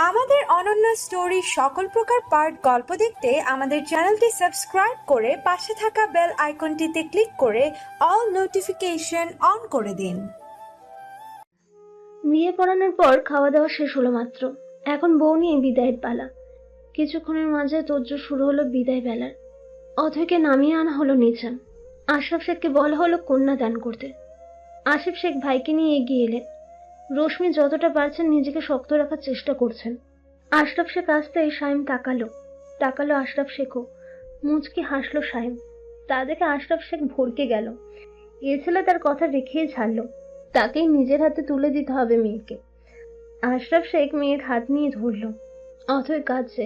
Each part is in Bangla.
আমাদের অনন্য স্টোরি সকল প্রকার পার্ট গল্প দেখতে আমাদের চ্যানেলটি সাবস্ক্রাইব করে পাশে থাকা বেল আইকনটিতে ক্লিক করে অল নোটিফিকেশন অন করে দিন। বিয়ে পড়ানোর পর খাওয়া দাওয়া শেষ হলো মাত্র। এখন বউ নিয়ে বিদায়ের পালা। কিছুক্ষণের মাঝে তোড়জোড় শুরু হলো বিদায় বেলার। অথয়কে নামিয়ে আনা হলো নিচে। আশরাফ শেখকে বলা হলো কন্যা দান করতে। আসিফ শেখ ভাইকে নিয়ে এগিয়ে এলেন। রশ্মি যতটা পারছেন নিজেকে শক্ত রাখার চেষ্টা করছেন। আশরাফ শেখ আসতেই শাইম তাকালো আশরাফ শেখও। মুচকি হাসলো শাইম। তা দেখে আশরাফ শেখ ভড়কে গেল। এ ছেলে তার কথা রেখেই ছাড়লো, তাকেই নিজের হাতে তুলে দিতে হবে মেয়েকে। আশরাফ শেখ মেয়ের হাত নিয়ে ধরল। অথয় কাঁদছে,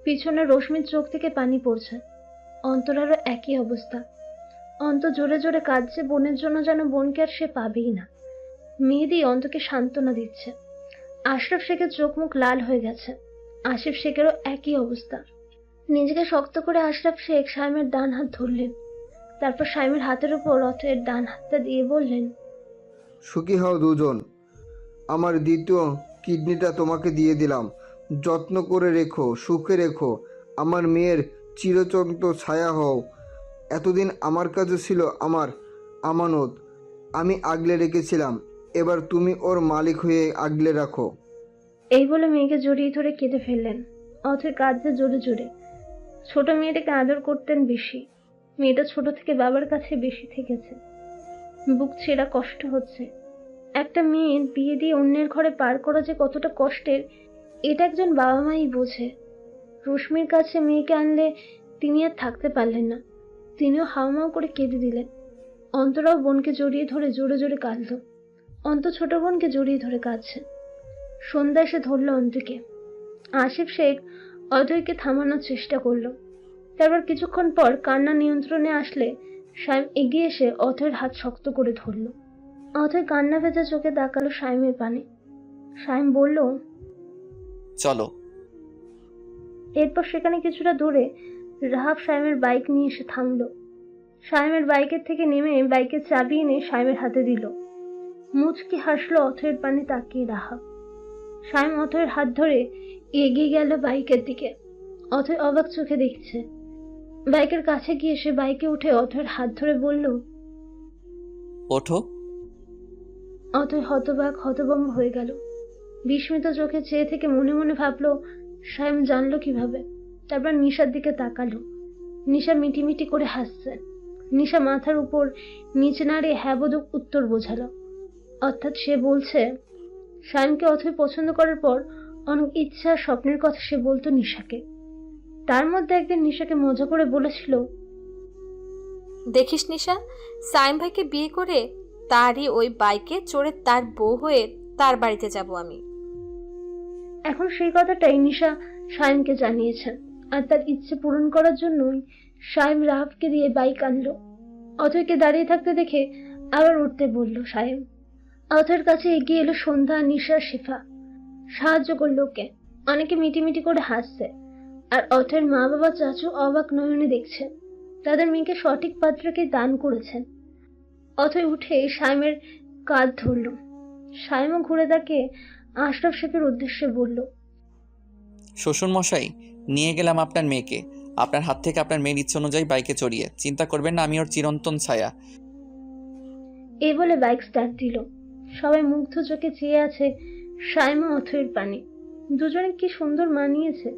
পিছনে রশ্মির চোখ থেকে পানি পড়ছে। অন্তরারও একই অবস্থা। অন্ত জোরে জোরে কাঁদছে বোনের জন্য, যেন বোনকে আর সে পাবেই না। মেহেদি অন্তকে সান্ত্বনা দিচ্ছে। আশরাফ শেখের চোখ মুখ লাল হয়ে গেছে। আসিফ শেখেরও একই অবস্থা। নিজেকে শক্ত করে আশরাফ শেখ শাইমের ডান হাত ধরলেন। তারপর শাইমের হাতের উপর অথয়ের ডান হাতটা দিয়ে বললেন, সুখী হও দুজন। আমার দ্বিতীয় কিডনিটা তোমাকে দিয়ে দিলাম, যত্ন করে রেখো, সুখে রেখো, আমার মেয়ের চিরচন্ত ছায়া হও। এতদিন আমার কাছে ছিল আমার আমানত, আমি আগলে রেখেছিলাম, এবার তুমি ওর মালিক হয়ে আগলে রাখো। এই বলে মেয়েকে জড়িয়ে ধরে কেঁদে ফেললেন। অথয় কাঁদছে জোরে জোরে। ছোট মেয়েটাকে আদর করতেন বেশি। মেয়েটা ছোট থেকে বাবার কাছে বেশি থেকেছে। বুক ছেঁড়া কষ্ট হচ্ছে। একটা মেয়ের বিয়ে দিয়ে অন্যের ঘরে পার করা যে কতটা কষ্টের, এটা একজন বাবা মাই বোঝে। রশ্মির কাছে মেয়েকে আনলে তিনি আর থাকতে পারলেন না। তিনিও হাউমাউ করে কেঁদে দিলেন। অন্তরাও বোনকে জড়িয়ে ধরে জোরে জোরে কাঁদল। অন্ত ছোট বোনকে জড়িয়ে ধরে কাঁদছে। সন্ধ্যা এসে ধরল অন্তকে। আসিফ শেখ অথয়কে থামানোর চেষ্টা করলো। তারপর কিছুক্ষণ পর কান্না নিয়ন্ত্রণে আসলে শাইম এগিয়ে এসে অথয়ের হাত শক্ত করে ধরল। অথয় কান্না ভেজা চোখে তাকালো শাইমের পানে। শাইম বলল, চলো। এরপর সেখানে কিছুটা দূরে রাহাব শাইমের বাইক নিয়ে এসে থামলো। শাইমের বাইকের থেকে নেমে বাইকের চাবি এনে শাইমের হাতে দিল। মুচকি হাসলো অথয়ের পানে তাকিয়ে রাহাব। শাইম অথয়ের হাত ধরে এগিয়ে গেল বাইকের দিকে। অথয় অবাক চোখে দেখছে। বাইকের কাছে গিয়ে সে বাইকে উঠে অথয়ের হাত ধরে বলল, ওঠো। অথয় হতবাক হতভম্ব হয়ে গেল। বিস্মিত চোখে চেয়ে থেকে মনে মনে ভাবলো শাইম জানলো কিভাবে। তারপর নিশার দিকে তাকালো। নিশা মিটিমিটি করে হাসছে। নিশা মাথার উপর নিচে নাড়িয়ে হ্যাঁ বোধক উত্তর বোঝালো। অর্থাৎ সে বলছে শাইমকে অথয় পছন্দ করার পর অনেক ইচ্ছা আর স্বপ্নের কথা সে বলতো নিশাকে। তার মধ্যে একদিন নিশাকে মজা করে বলেছিল, দেখিস নিশা, সাইম ভাইকে বিয়ে করে তারই ওই বাইকে চড়ে তার বউ হয়ে তার বাড়িতে যাব আমি। এখন সেই কথাটাই নিশা শাইমকে জানিয়েছে। আর তার ইচ্ছে পূরণ করার জন্যই শাইম রাহাবকে দিয়ে বাইক আনলো। অথয়কে দাঁড়িয়ে থাকতে দেখে আবার উঠতে বলল শাইম। অথয়ের কাছে এগিয়ে এলো সন্ধ্যা, নিশা, শিফা। সাহায্য করলো ওকে। অনেকে মিটিমিটি করে হাসছে। আর অথয়ের মা বাবা চাচু অবাক নয়নে দেখছেন। তাদের মেয়েকে সঠিক পাত্রকে দান করেছেন। অথয় উঠে শাইমের কাঁধ ধরল। শাইমও ঘুরে তাকিয়ে আশরাফ শেখের উদ্দেশ্যে বলল, শ্বশুর মশাই, নিয়ে গেলাম আপনার মেয়েকে। আপনার হাত থেকে আপনার মেয়ের ইচ্ছে অনুযায়ী বাইকে চড়িয়ে। চিন্তা করবেন না, আমি ওর চিরন্তন ছায়া। এই বলে বাইক স্টার্ট দিল। সবাই মুগ্ধ চোখে চেয়ে আছে শাইম ও অথয়ের পানে। দুজনে কি সুন্দর মানিয়েছে।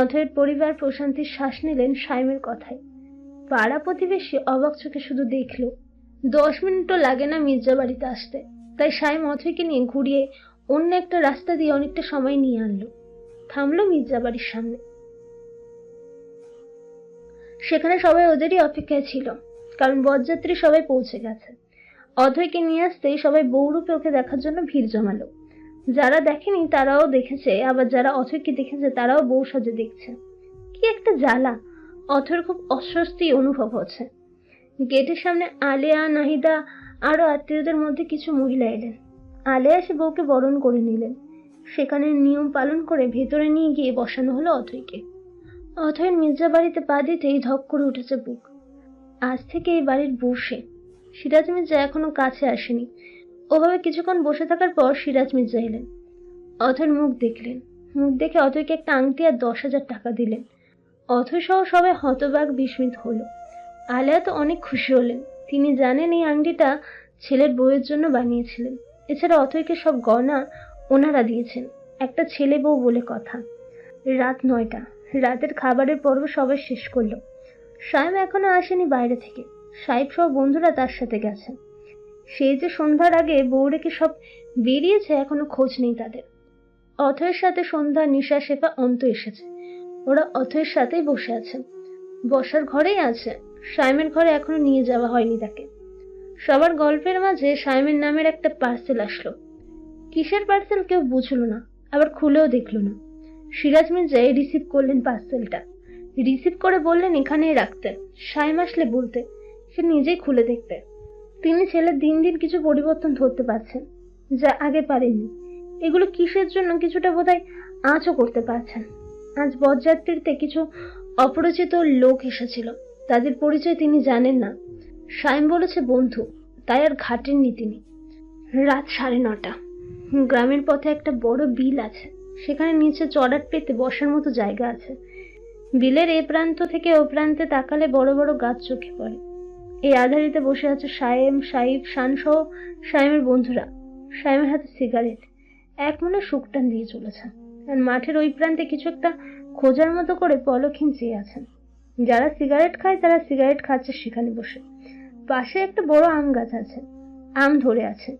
অথয়ের পরিবার প্রশান্তির শ্বাস নিলেন শাইমের কথায়। পাড়া প্রতিবেশী অবাক চোখে শুধু দেখলো। 10 মিনিটও লাগে না মির্জা বাড়িতে আসতে। তাই শাইম অথয়কে নিয়ে ঘুরিয়ে অন্য একটা রাস্তা দিয়ে অনেকটা সময় নিয়ে আনলো। থামলো মির্জা বাড়ির সামনে। সেখানে সবাই ওদেরই অপেক্ষায় ছিল, কারণ বরযাত্রী সবাই পৌঁছে গেছে। অথয়কে নিয়ে আসতেই সবাই বউরূপে ওকে দেখার জন্য ভিড় জমালো। যারা দেখেনি তারাও দেখেছে, আবার যারা অথয়কে দেখেছে তারাও বউ সাজে দেখছে। কি একটা জ্বালা! অথয়ের খুব অস্বস্তি অনুভব হচ্ছে। গেটের সামনে আলেয়া, নাহিদা আরো আত্মীয়দের মধ্যে কিছু মহিলা এলেন। আলেয়া এসে বউকে বরণ করে নিলেন। সেখানে নিয়ম পালন করে ভেতরে নিয়ে গিয়ে বসানো হলো অথয়কে। অথয়ের মির্জা বাড়িতে পা দিতেই ধক করে উঠেছে বুক। আজ থেকে এই বাড়ির বউ সে। সিরাজ মির্জা এখনো কাছে আসেনি। ওভাবে কিছুক্ষণ বসে থাকার পর সিরাজ মির্জা এলেন। অথয়ের মুখ দেখলেন। মুখ দেখে অথয়কে একটা আংটি আর 10,000 টাকা দিলেন। অথয় সহ সবাই হতবাক বিস্মিত হলো। আলেয়া তো অনেক খুশি হলেন। তিনি জানেন এই আংটিটা ছেলের বউয়ের জন্য বানিয়েছিলেন। এছাড়া অথয়কে সব গয়না ওনারা দিয়েছেন। একটা ছেলে বউ বলে কথা। রাত 9টা। রাতের খাবারের পর্ব সবাই শেষ করলো। সাইম এখনো আসেনি বাইরে থেকে। সাহেব সহ বন্ধুরা তার সাথে গেছে। সেই যে সন্ধ্যার আগে বউ রেখে সব বেরিয়েছে, এখনো খোঁজ নেই তাদের। অথয়ের সাথে সন্ধ্যা, নিশা, শেফা, অন্ত এসেছে। ওরা অথয়ের সাথেই বসে আছে। বসার ঘরেই আছে। সাইমের ঘরে এখনো নিয়ে যাওয়া হয়নি তাকে। সবার গল্পের মাঝে সাইমের নামের একটা পার্সেল আসলো। কিসের পার্সেল কেউ বুঝলো না, আবার খুলেও দেখলো না। সিরাজ মির্জা রিসিভ করলেন পার্সেলটা। রিসিভ করে বললেন এখানেই রাখতে, সাইম আসলে বলতে। সে নিজেই খুলে দেখতে। তিনি ছেলের দিন দিন কিছু পরিবর্তন ধরতে পারছেন, যা আগে পারেননি। এগুলো কিসের জন্য কিছুটা বোধহয় আঁচও করতে পারছেন। আজ বরযাত্রীতে কিছু অপরিচিত লোক এসেছিল। তাদের পরিচয় তিনি জানেন না। সাইম বলেছে বন্ধু, তাই আর ঘাটেননি তিনি। রাত 9:30। গ্রামের পথে একটা বড় বিল আছে। সেখানে নিচে চড়ার পেতে বসার মতো জায়গা আছে। বিলের এ প্রান্ত থেকে ও প্রান্তে তাকালে বড় বড় গাছ চোখে পড়ে। এই আধারিতে বসে আছে সায়েম, সাইফ, শান সহ সাইমের বন্ধুরা। সাইমের হাতে সিগারেট, এক মনে শুকটান দিয়ে চলেছে। আর মাঠের ওই প্রান্তে কিছু একটা খোঁজার মতো করে পলক্ষীন চেয়ে আছেন। যারা সিগারেট খায় তারা সিগারেট খাচ্ছে সেখানে বসে। পাশে একটা বড় আম গাছ আছে, আম ধরে আছে।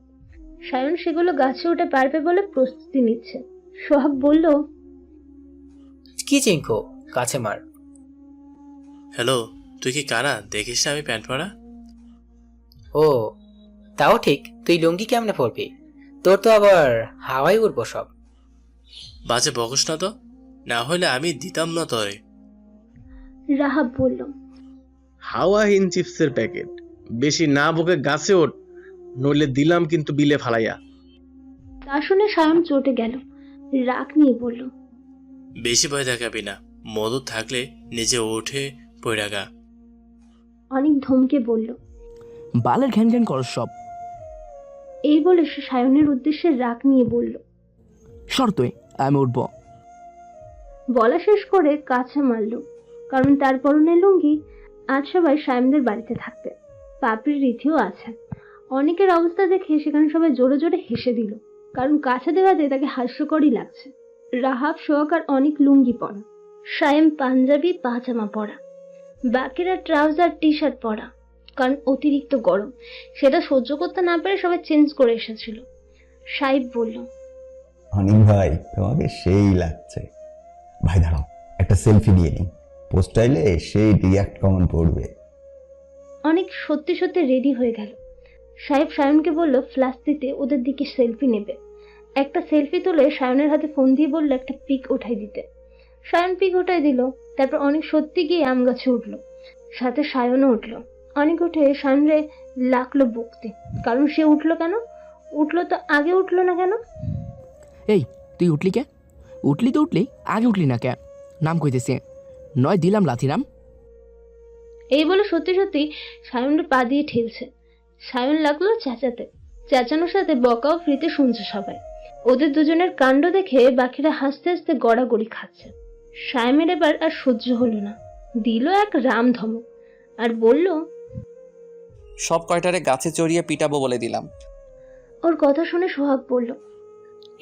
সায়ন সেগুলো গাছে উঠে পারবে বলে প্রস্তুতি নিচ্ছে। সোহাগ বলল, কি চিঙ্কো, কাছে মার। হ্যালো, তুই কি কানা দেখিস না আমি প্যান্ট পরা? ও তাও ঠিক, তুই লুঙ্গি কেমনে পরবি? তোর তো আবার হাওয়াই উড়বো সব। বাজে বকস না তো, না হলে আমি দিতাম না তোরে। রাহাব বলল, হাওয়াহীন চিপসের প্যাকেট, বেশি না বকে গাছে ওঠ, নইলে দিলাম কিন্তু বিলে ফালাইয়া। তা শুনে সায়ন চটে গেল। রাগ নিয়ে বলল, বেশি ভয় দেখাবি না, মদত থাকলে নিজে উঠে পড়াগা। অনেক ধমকে বলল। বালের ঘ্যান ঘ্যান করো সব। এই বলে সে সায়নের উদ্দেশ্যে রাগ নিয়ে বলল, শর্তই আমি উঠবো। বলা শেষ করে কাছে মারল। কারণ তার পরনে লুঙ্গি। আজ সবাই সায়মদের বাড়িতে থাকবে। পাপড়ির রীতিও আছে। অনেকের অবস্থা দেখে সেখানে সবাই জোরে জোরে হেসে দিল, কারণ কাছে দেওয়াতে তাকে হাস্যকরই লাগছে। রাহাব, সোহাগ আর অনেক লুঙ্গি পরা। সায়েম পাঞ্জাবি পাজামা পরা। বাকিরা ট্রাউজার টি শার্ট পরা, কারণ অতিরিক্ত গরম। সেটা সহ্য করতে না পেরে সবাই চেঞ্জ করে এসেছিল। সাইব বলল, অনিক ভাই তোমাকে সেই লাগছে। ভাই দাঁড়াও, একটা সেলফি নিয়ে নিই, পোস্টাইলে সেই রিয়াক্ট কমন পড়বে। অনেক সত্যি সত্যি রেডি হয়ে গেল। সাহেব সায়নকে বলল ফ্ল্যাশ দিতে, ওদের দিকে সেলফি নেবে। একটা সেলফি তুলে সায়নের হাতে ফোন দিয়ে বলল একটা পিক উঠাই দিতে। সায়ন পিক উঠাই দিল। তারপর অনেক সত্যি গিয়ে আম গাছে উঠলো। সাথে সায়নও উঠলো। অনেক উঠে সায়নরে লাগলো বকতে, কারণ সে উঠলো কেন? উঠলো তো আগে উঠলো না কেন? এই তুই উঠলি কে? উঠলি তো উঠলি, আগে উঠলি না কে? নাম কইতেছি, নয় দিলাম লাথি নাম। এই বলে সত্যি সত্যি সায়নের পা দিয়ে ঠেলছে। সায়ন লাগলো চেঁচাতে। চেঁচানোর সাথে বকাও ফ্রিতে শুনছে সবাই। ওদের দুজনের কাণ্ড দেখে বাকিরা হাসতে হাসতে গড়াগড়ি খাচ্ছে। সায়মের এবার আর সহ্য হলো না, দিল এক রাম ধমক আর বলল, সব কয়টারে গাছে চড়িয়ে পিটাবো বলে দিলাম। ওর কথা শুনে সোহাগ বলল,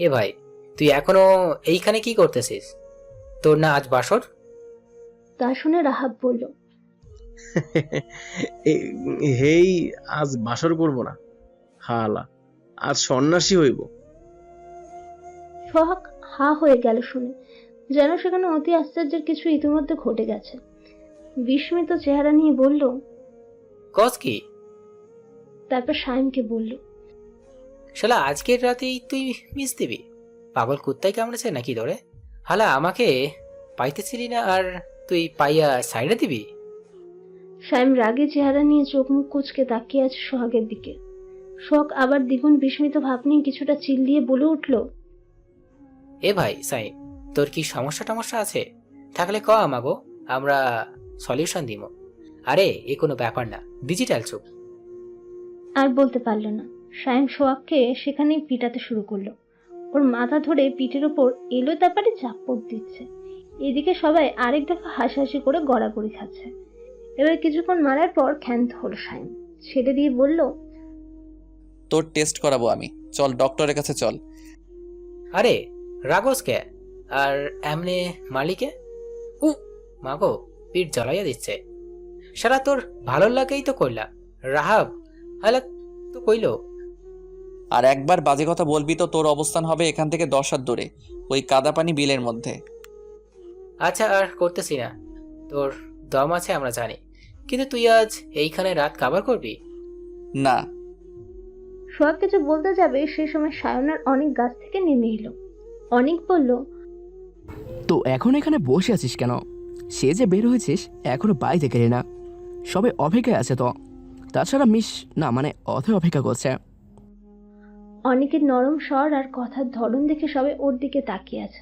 এ ভাই, তুই এখনো এইখানে কি করতেছিস? তোর না আজ বাসর? তা শুনে রাহাব বলল, হেই, আজ বাসর করব না, হালা আজ সন্ন্যাসী হইব। সোহাগ হা হয়ে গেল শুনে, যেন সেখানে অতি আশ্চর্যের কিছু ইতিমধ্যে ঘটে গেছে। বিস্মিত চেহারা নিয়ে বলল, কস কি? তারপর সায়নকে বলল, শালা আজকের রাতেই তুই মিস দিবি? পাগল কুত্তাই কামড়েছে নাকি তোরে? হালা আমাকে পাইতেছিলি না আর তুই পাইয়া সাইডে দিবি? সায়ন রাগে চেহারা নিয়ে চোখ মুখ কুচকে তাকিয়ে আছে সোহাগের দিকে। সোহাগ আবার দ্বিগুণ বিস্মিত ভাব নিয়ে কিছুটা চিল্লিয়ে বলে উঠল, এ ভাই সাইম, তোর কি সমস্যা টমস্যা আছে? থাকলে ক আমাগো, আমরা সলিউশন দিব। আরে এ কোনো ব্যাপার না, ডিজিটাল চুপ। আর বলতে পারল না। সায়েম সোহাগকে সেখানেই পিটাতে শুরু করলো। ওর মাথা ধরে পিঠের ওপর এলো তারপরে চাপড় দিচ্ছে। এদিকে সবাই আরেক দফা হাসাহাসি করে গড়াগড়ি খাচ্ছে। এবার কিছুক্ষণ মারার পর ক্ষান্ত হলো সায়েম, ছেড়ে দিয়ে বলল, তোর টেস্ট করাবো আমি, চল ডক্টরের কাছে চল। আরে রাগোস কে? আর এমনি মালিকে? উ মাগো, পিঠ জ্বলাইয়া দিচ্ছে। সারা তোর ভালো লাগেই তো কইলা। রাহাব হালাক তো কইলো। আর একবার বাজে কথা বলবি তো তোর অবস্থান হবে এখান থেকে 10 হাত দূরে, ওই কাদাপানি বিলের মধ্যে। আচ্ছা আর করতেছি না, তোর দম আছে আমরা জানি, কিন্তু তুই আজ এইখানে রাত কাবার করবি? না। সোহাগ কিছু বলতে যাবে সেই সময় সায়নার অনেক গাছ থেকে নেমে এলো। অনেক বলল, তো এখন এখানে বসে আছিস কেন? সে যে বের হয়েছিস এখনো বাড়িতে গেলি না, সবাই অপেক্ষায় আছে তো। তাছাড়া অথয় অপেক্ষা করছে। অনেকের নরম স্বর আর কথার ধরন দেখে সবাই ওর দিকে তাকিয়ে আছে।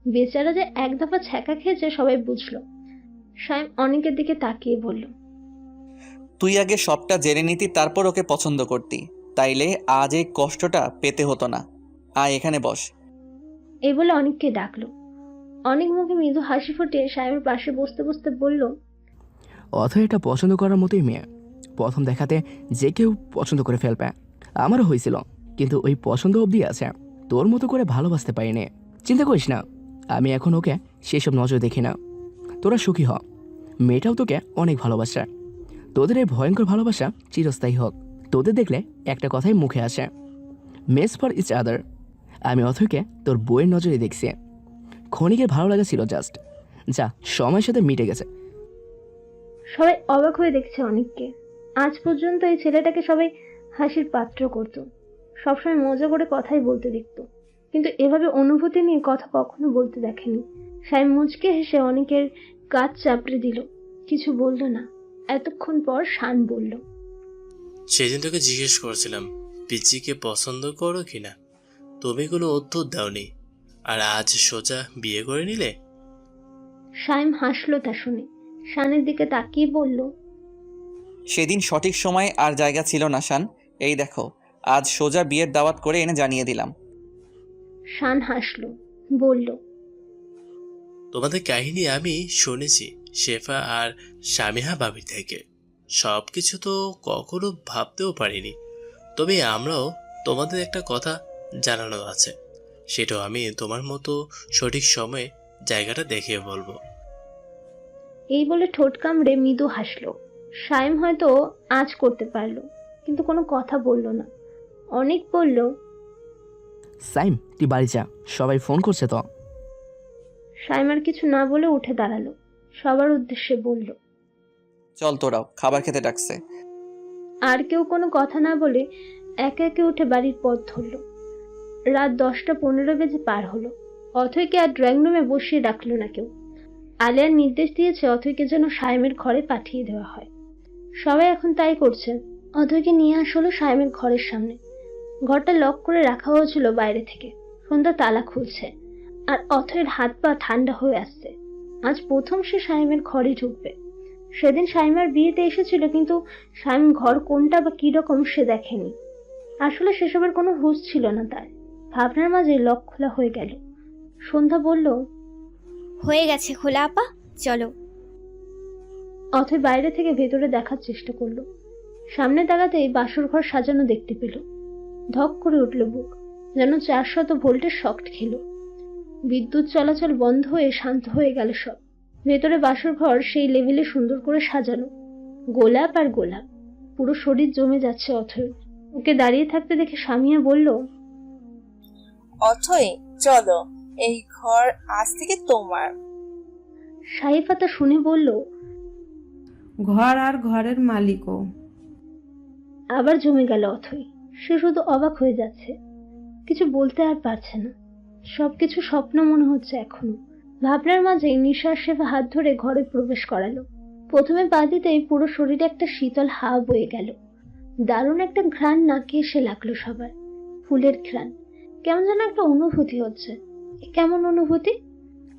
বেচারা যে এক দফা ছ্যাঁকা খেয়েছে সবাই বুঝলো। সায়েম অনেকের দিকে তাকিয়ে বলল, তুই আগে সবটা জেনে নিতি, তারপর ওকে পছন্দ করতি, তাইলে আজ এই কষ্টটা পেতে হতো না। আয় এখানে বস। এই বলে অনেককে ডাকলো। অনেক মুখে মৃদু হাসি ফুটিয়ে সায়েমের পাশে বসতে বসতে বলল, অথয় এটা পছন্দ করার মতোই মেয়ে, প্রথম দেখাতে যে কেউ পছন্দ করে ফেলবে। আমারও হয়েছিল, কিন্তু ওই পছন্দ অবধি আছে, তোর মতো করে ভালোবাসতে পারিনি। চিন্তা করিস না, আমি এখন ওকে সেসব নজর দেখি না। তোরা সুখী হ, মেয়েটাও তোকে অনেক ভালোবাসে। তোদের এই ভয়ঙ্কর ভালোবাসা চিরস্থায়ী হোক। তোদের দেখলে একটা কথাই মুখে আসে, মেস ফর ইচ আদার। আমি অথয়কে তোর বইয়ের নজরে দেখছি। ক্ষণিকের ভালো লাগা ছিল জাস্ট, যা সময়ের সাথে মিটে গেছে। সবাই অবাক হয়ে দেখছে অনেককে। আজ পর্যন্ত এই ছেলেটাকে সবাই হাসির পাত্র করত, সবসময় মজা করে কথাই বলতে দেখত, কিন্তু এভাবে অনুভূতি নিয়ে কথা কখনো বলতে দেখেনি। সায়েম মুচকে হেসে অনেকের কাজ চাপড়ে দিল, কিছু বলল না। এতক্ষণ পর শান বলল, সেদিন তোকে জিজ্ঞেস করছিলাম পিচিকে পছন্দ করো কিনা, তুমি কোনো উত্তর দাওনি, আর আজ সোজা বিয়ে করে নিলে। সায়েম হাসলো তা শুনে, শানের দিকে তাকিয়ে বলল, সেদিন সঠিক সময় আর জায়গা ছিল না শান, এই দেখো আজ সোজা বিয়ের দাওয়াত করে এনে জানিয়ে দিলাম। শান হাসলো, বলল, তোমাদের কাহিনী আমি শুনেছি শেফা আর সামিহা ভাবির থেকে, সব কিছু তো কখনো ভাবতেও পারিনি। তবে আমরাও তোমাদের একটা কথা জানানো আছে, সেটাও আমি তোমার মতো সঠিক সময়ে জায়গাটা দেখিয়ে বলবো। এই বলে ঠোঁট কামড়ে মৃদু হাসলো। সায়েম হয়তো আজ করতে পারলো, কিন্তু কোনো কথা বলল না। অনেক বলল, সাইম তুই বাড়ি যা, সবাই ফোন করছে তো। সায়েম আর কিছু না বলে উঠে দাঁড়ালো, সবার উদ্দেশ্যে বলল, চল তোরাও, খাবার খেতে ডাকছে। আর কেউ কোনো কথা না বলে একে একে উঠে বাড়ির পথ ধরল। রাত 10টা 15 বেজে পার হলো। অথয়কে আর ড্রয়িং রুমে বসিয়ে রাখলো না কেউ। আলিয়ার নির্দেশ দিয়েছে অথয়কে যেন সায়েমের ঘরে পাঠিয়ে দেওয়া হয়। সবাই এখন তাই করছে। অথয়কে নিয়ে আসলো সায়েমের ঘরের সামনে। ঘরটা লক করে রাখা হয়েছিল বাইরে থেকে। সন্ধ্যা তালা খুলছে, আর অথয়ের হাত পা ঠান্ডা হয়ে আসছে। আজ প্রথম সে সায়েমের ঘরে ঢুকবে। সেদিন সাইমার বিয়েতে এসেছিল, কিন্তু সাইম ঘর কোনটা বা কিরকম সে দেখেনি। আসলে সেসবের কোনো হুঁশ ছিল না তার। ভাবনার মাঝে লক খোলা হয়ে গেল। সন্ধ্যা বলল, হয়ে গেছে খোলা আপা, চলো। অথয় বাইরে থেকে ভেতরে দেখার চেষ্টা করলো। সামনে তাকাতেই বাসর ঘর সাজানো দেখতে পেল। ধক করে উঠল বুক, যেন 400 ভোল্টের শক খেল। বিদ্যুৎ চলাচল বন্ধ হয়ে শান্ত হয়ে গেল সব। ভেতরে বাসর ঘর সেই লেভেলে সুন্দর করে সাজানো, গোলাপ আর গোলাপ। পুরো শরীর জমে যাচ্ছে অথয়। ওকে দাঁড়িয়ে থাকতে দেখে সামিয়া বলল, অথয় চলো, এই ঘর আজ থেকে তোমার। সাইফা তা শুনে বলল, ঘর আর ঘরের মালিকও। আবার জমে গেল অথয়। সে শুধু অবাক হয়ে যাচ্ছে, কিছু বলতে আর পারছে না। সবকিছু স্বপ্ন মনে হচ্ছে এখনো। ভাবনার মাঝে নিশার শেফা হাত ধরে ঘরে প্রবেশ করালো। প্রথমে পা দিতেই পুরো শরীরে একটা শীতল হাওয়া বয়ে গেল। দারুণ একটা ঘ্রাণ নাকে এসে লাগলো সবার, ফুলের ঘ্রাণ। কেমন যেন একটা অনুভূতি হচ্ছে। কেমন অনুভূতি?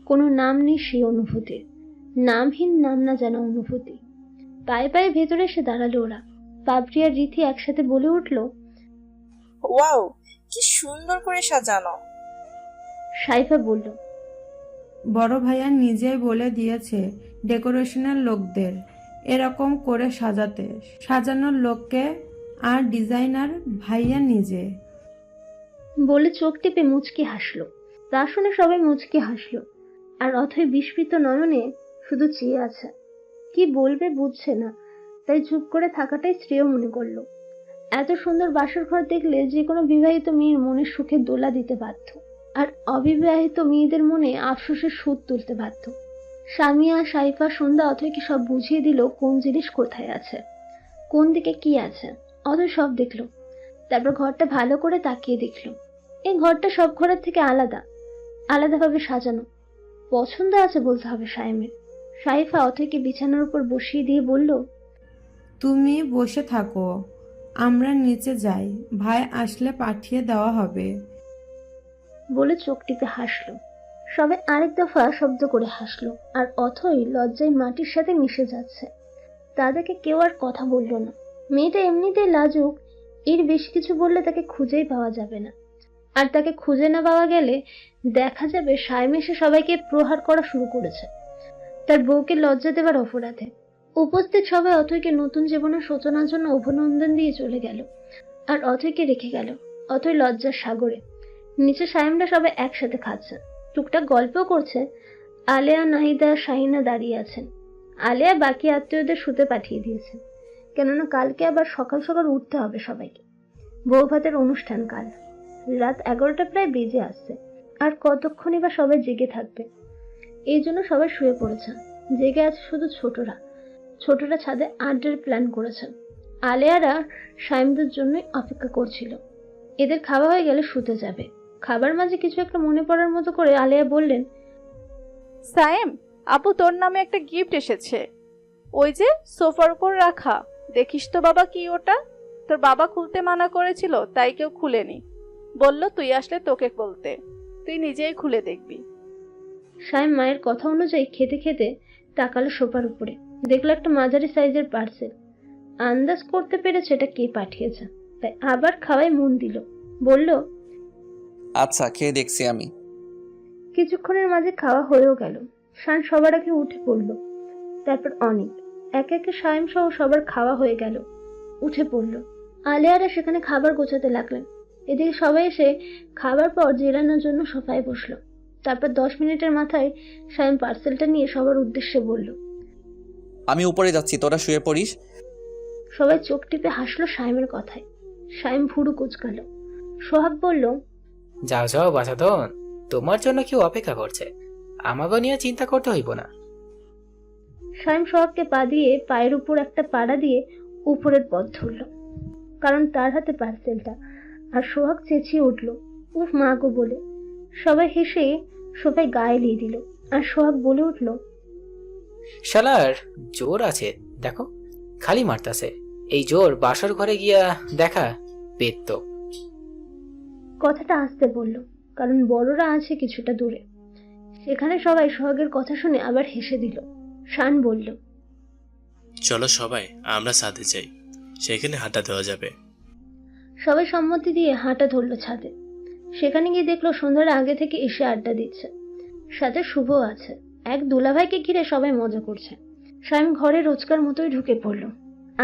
কোনো নাম নেই সেই অনুভূতির, নামহীন নাম না জানা অনুভূতি। পায়ে পায়ে ভেতরে এসে দাঁড়ালো ওরা। পাবরি আর রীতি একসাথে বলে উঠল, ওয়াও, কি সুন্দর করে সাজানো। সাইফা বলল, বড় ভাইয়া নিজেই বলে দিয়েছে ডেকোরেশনের লোকদের এরকম করে সাজাতে, সাজানোর লোককে আর ডিজাইনার ভাইয়া নিজে। বলে চোখ টিপে মুচকি হাসলো। তা শুনে সবাই মুচকি হাসলো, আর অথই বিস্মিত নয়নে শুধু চেয়ে আছে। কি বলবে বুঝছে না, তাই চুপ করে থাকাটাই শ্রেয় মনে করলো। এত সুন্দর বাসর ঘর দেখলে যে কোনো বিবাহিত মেয়ের মনে সুখে দোলা দিতে বাধ্য, আর অবিবাহিত মেয়েদের মনে আফসোসের সুদ তুলতে বাধ্য। সামিয়া, সাইফা, সন্ধ্যা অথয়কে সব বুঝিয়ে দিল কোন জিনিস কোথায় আছে, কোন দিকে কি আছে। অথয় সব দেখলো, তারপর ঘরটা ভালো করে তাকিয়ে দেখলো। এই ঘরটা সব ঘরের থেকে আলাদা, আলাদাভাবে সাজানো। পছন্দ আছে বলতে হবে সাইমের। সাইফা অথয়কে বিছানার উপর বসিয়ে দিয়ে বলল, তুমি বসে থাকো, আমরা নিচে যাই, ভাই আসলে পাঠিয়ে দেওয়া হবে। বলে চোখ টিপে হাসলো। সবাই আরেক দফা শব্দ করে হাসলো, আর অথই লজ্জায় মাটির সাথে মিশে যাচ্ছে। তাদেরকে কেউ আর কথা বলল না। মেয়েটা এমনিতেই লাজুক, এর বেশি কিছু বললে তাকে খুঁজেই পাওয়া যাবে না। আর তাকে খুঁজে না পাওয়া গেলে দেখা যাবে সাইম এসে সবাইকে প্রহার করা শুরু করেছে, তার বউকে লজ্জা দেবার অপরাধে। উপস্থিত সবাই অথয়কে নতুন জীবনের সূচনার জন্য অভিনন্দন দিয়ে চলে গেল, আর অথয়কে রেখে গেল অথয় লজ্জার সাগরে। নিচে সাইমরা সবাই একসাথে খাচ্ছে, টুকটাক গল্পও করছে। আলেয়া, নাহিদা, শাহিনা দাঁড়িয়ে আছেন। আলেয়া বাকি আত্মীয়দের শুতে পাঠিয়ে দিয়েছে, কেননা কালকে আবার সকাল সকাল উঠতে হবে সবাইকে। বউ ভাতের অনুষ্ঠান কাল রাত 11টা প্রায় বেজে আসছে, আর কতক্ষণই বা সবাই জেগে থাকবে। এই জন্য সবাই শুয়ে পড়েছে। জেগে আছে শুধু ছোটরা। ছোটরা ছাদে আড্ডার প্ল্যান করেছে। আলেয়ারা সাইমদের জন্যই অপেক্ষা করছিল। এদের খাওয়া হয়ে গেলে শুতে যাবে। খাবার মাঝে কিছু একটা মনে পড়ার মতো করে আলেয়া বললেন, সাইম, আপু তোর নামে একটা গিফট এসেছে, ওই যে সোফার উপর রাখা, দেখিস তো বাবা কি ওটা। তোর বাবা খুলতে মানা করেছিল, তাই কেউ খুলেনি, বলল তুই আসলে তোকে বলতে, তুই নিজেই খুলে দেখবি। সাইম মায়ের কথা অনুযায়ী খেতে খেতে তাকালো সোফার উপরে, দেখলো একটা মাঝারি সাইজের পার্সেল। আন্দাজ করতে পেরেছে এটা কে পাঠিয়েছে, তাই আবার খাওয়ায় মন দিল। বলল, আচ্ছা, খেয়ে দেখছি আমি। কিছুক্ষণের মাঝে খাওয়া হয়েও গেল। শান সবার আগে উঠে পড়ল, তারপর অনেক। একে একে সাইম সহ সবার খাওয়া হয়ে গেল, উঠে পড়ল। আলেয়ারা সেখানে খাবার গোছাতে লাগলেন। এদিকে সবাই এসে খাবার পর জেরানোর জন্য সোফায় বসলো। তারপর 10 মিনিটের মাথায় সাইম পার্সেলটা নিয়ে সবার উদ্দেশ্যে বলল, আমি উপরে যাচ্ছি, তোরা শুয়ে পড়িস। সবাই চোখ টিপে হাসলো সাইমের কথায়। সাইম ভুরু কুঁচকাল। সোহাগ বলল, যাও যাও বাছাধন, তোমার জন্য কেউ অপেক্ষা করছে, আমাকে নিয়ে চিন্তা করতে হইব না। সাইম সোহাগকে পা দিয়ে পায়ের উপর একটা পাড়া দিয়ে উপরের পথ ধরল, কারণ তার হাতে পার্সেলটা। আর সোহাগ চেঁচিয়ে উঠল, উফ মা গো বলে। সবাই হেসে সবাই গায়ে লিয়ে দিল, আর সোহাগ বলে উঠল, শালার জোর আছে দেখো, খালি মারতাছে। এই জোর বাসর ঘরে গিয়া দেখা পেত। কথাটা আসতে বলল, কারণ বড়রা আছে কিছুটা দূরে। সেখানে সবাই সোহাগের কথা শুনে আবার হেসে দিল। শান বলল, চলো সবাই আমরা ছাদে যাই, সেখানে হাঁটা দেওয়া যাবে। সবাই সম্মতি দিয়ে হাঁটা ধরলো ছাদে। সেখানে গিয়ে দেখলো সন্ধ্যার আগে থেকে এসে আড্ডা দিচ্ছে, সাথে শুভ আছে। এক দুলাভাইকে ঘিরে সবাই মজা করছে। সাইম ঘরে রোজকার মতোই ঢুকে পড়ল।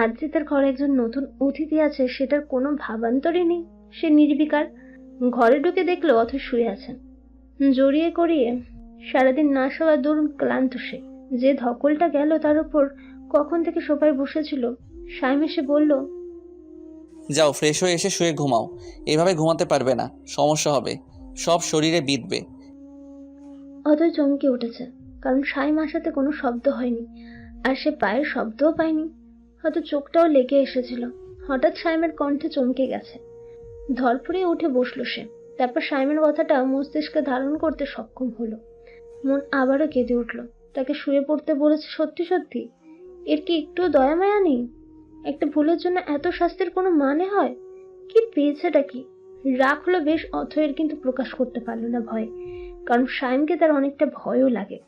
আজ যে তার ঘরে একজন নতুন অতিথি আছে সেটার কোনো ভাবান্তরই নেই। সে নির্বিকার। ঘরে ঢুকে দেখলো অথয় শুয়ে আছেন, জড়িয়ে করিয়ে। সারাদিন না শোয়া দরুন ক্লান্ত সে। যে ধকলটা গেল তার উপর কখন থেকে সোফায় বসেছিল। সাইম এসে বলল, যাও ফ্রেশ হয়ে এসে শুয়ে ঘুমাও, এভাবে ঘুমাতে পারবে না, সমস্যা হবে, সব শরীরে বিঁধবে। অথয় চমকে উঠেছে, কারণ সাইম আসাতে কোনো শব্দ হয়নি, আর সে পায়ের শব্দও পায়নি। হয়তো চোখটাও লেগে এসেছিল। হঠাৎ সাইমের কণ্ঠে চমকে গেছে। ধরফড়িয়ে উঠে বসলো সে। তারপর সাইমের কথাটা মস্তিষ্কে ধারণ করতে সক্ষম হলো। মন আবারও কেঁদে উঠল। তাকে শুয়ে পড়তে বলেছে সত্যি সত্যি? এর কি একটু দয়া মায়া নেই? একটা ভুলের জন্য এত শাস্তির কোনো মানে হয়? কি পেয়েছেটা কি? রাগ হলো বেশ অথয়ের, কিন্তু প্রকাশ করতে পারলো না ভয়, কারণ সাইমকে তার অনেকটা ভয়ও লাগে।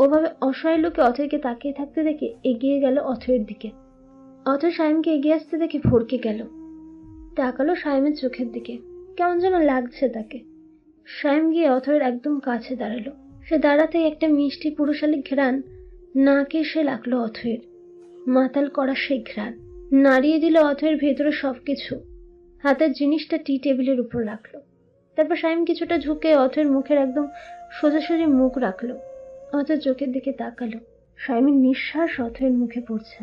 ওভাবে অসহায় লোকে অথয়কে তাকিয়ে থাকতে দেখে এগিয়ে গেল অথয়ের দিকে। অথয় সাইমকে এগিয়ে আসতে দেখে ভড়কে গেল। তাকালো সায়েমের চোখের দিকে, কেমন যেন লাগছে তাকে। সায়েম গিয়ে অথয়ের একদম কাছে দাঁড়ালো। সে দাঁড়াতেই একটা মিষ্টি পুরুষালী ঘ্রাণ নাকে এসে লাগলো অথয়ের। মাতাল করা সেই ঘ্রাণ নাড়িয়ে দিল অথয়ের ভেতরে সবকিছু। হাতের জিনিসটা টি টেবিলের উপর রাখলো। তারপর সায়েম কিছুটা ঝুঁকে অথয়ের মুখের একদম সোজাসুজি মুখ রাখলো। অথয়ের চোখের দিকে তাকালো। সায়েমের নিঃশ্বাস অথয়ের মুখে পড়ছে,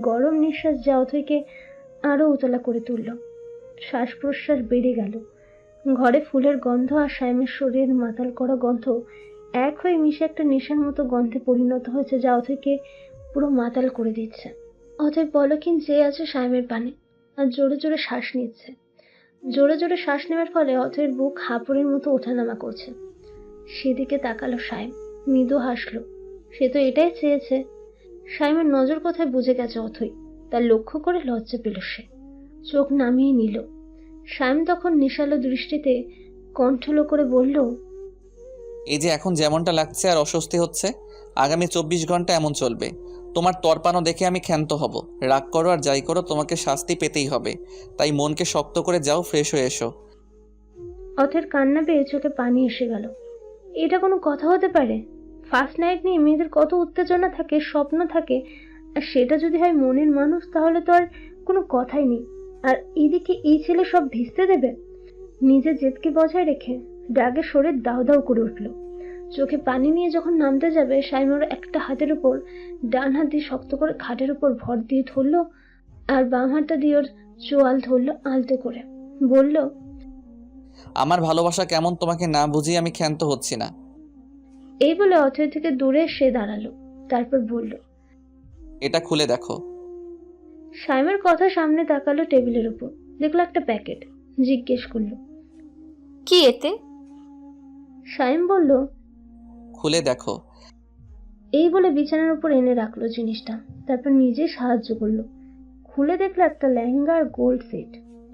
গরম নিঃশ্বাস যা অথয়কে আরো উতলা করে তুলল। শ্বাস প্রশ্বাস বেড়ে গেল। ঘরে ফুলের গন্ধ আর সায়েমের শরীরের মাতাল করা গন্ধ এক হয়ে মিশে একটা নেশার মতো গন্ধে পরিণত হয়েছে, যা অথয়কে পুরো মাতাল করে দিচ্ছে। অথয় পলকহীন চেয়ে আছে সায়েমের পানে আর জোরে জোরে শ্বাস নিচ্ছে। জোরে জোরে শ্বাস নেওয়ার ফলে অথয়ের বুক হাঁপুড়ের মতো ওঠানামা করছে। সেদিকে তাকালো সায়েম, মৃদু হাসলো। সে তো এটাই চেয়েছে। সায়েমের নজর কোথায় বুঝে গেছে অথই, তার লক্ষ্য করে লজ্জা পেল সে। চোখ নামিয়ে নিল। সায়েম তখন নেশালো দৃষ্টিতে কণ্ঠলো করে বলল, এই যে এখন যেমনটা লাগছে আর অস্বস্তি হচ্ছে, আগামী 24 ঘন্টা এমন চলবে। তোমার তরপানো দেখে আমি ক্ষান্ত হব। রাগ করো আর যাই করো, তোমাকে শাস্তি পেতেই হবে। তাই মনকে শক্ত করে যাও, ফ্রেশ হয়ে এসো। অথের কান্না পেয়ে চোখে পানি এসে গেল। এটা কোনো কথা হতে পারে? ফার্স্ট নাইট নিয়ে মেয়েদের কত উত্তেজনা থাকে, স্বপ্ন থাকে, আর সেটা যদি হয় মনের মানুষ, তাহলে তো আর কোনো কথাই নেই। আর এদিকে এই ছেলে সব ভিজতে দেবে? নিজের জেদকে বজায় রেখে রাগে শরীর দাউ দাউ করে উঠল। চোখে পানি নিয়ে যখন নামতে যাবে, সাইমোর একটা হাতের উপর ডান হাত দিয়ে শক্ত করে খাটের উপর ভর দিয়ে ধরলো আর বাম হাতটা দিয়ে ওর চোয়াল ধরলো আলতো করে। বলল, আমার ভালোবাসা কেমন তোমাকে না বুঝিয়ে আমি ক্ষান্ত হচ্ছি না। এই বলে অথয় থেকে দূরে সে দাঁড়ালো। তারপর বলল, এটা খুলে দেখো। সাইমের কথা সামনে তাকালো টেবিলের উপর, দেখলো একটা প্যাকেট। জিজ্ঞেস করলো, কি এতে? সাইম বলল, খুলে দেখো। এই বলে বিছানার উপর এনে রাখলো জিনিসটা। তারপর নিজে সাহায্য করলো। খুলে দেখলো একটা লেহেঙ্গা আর গোল্ড সেট।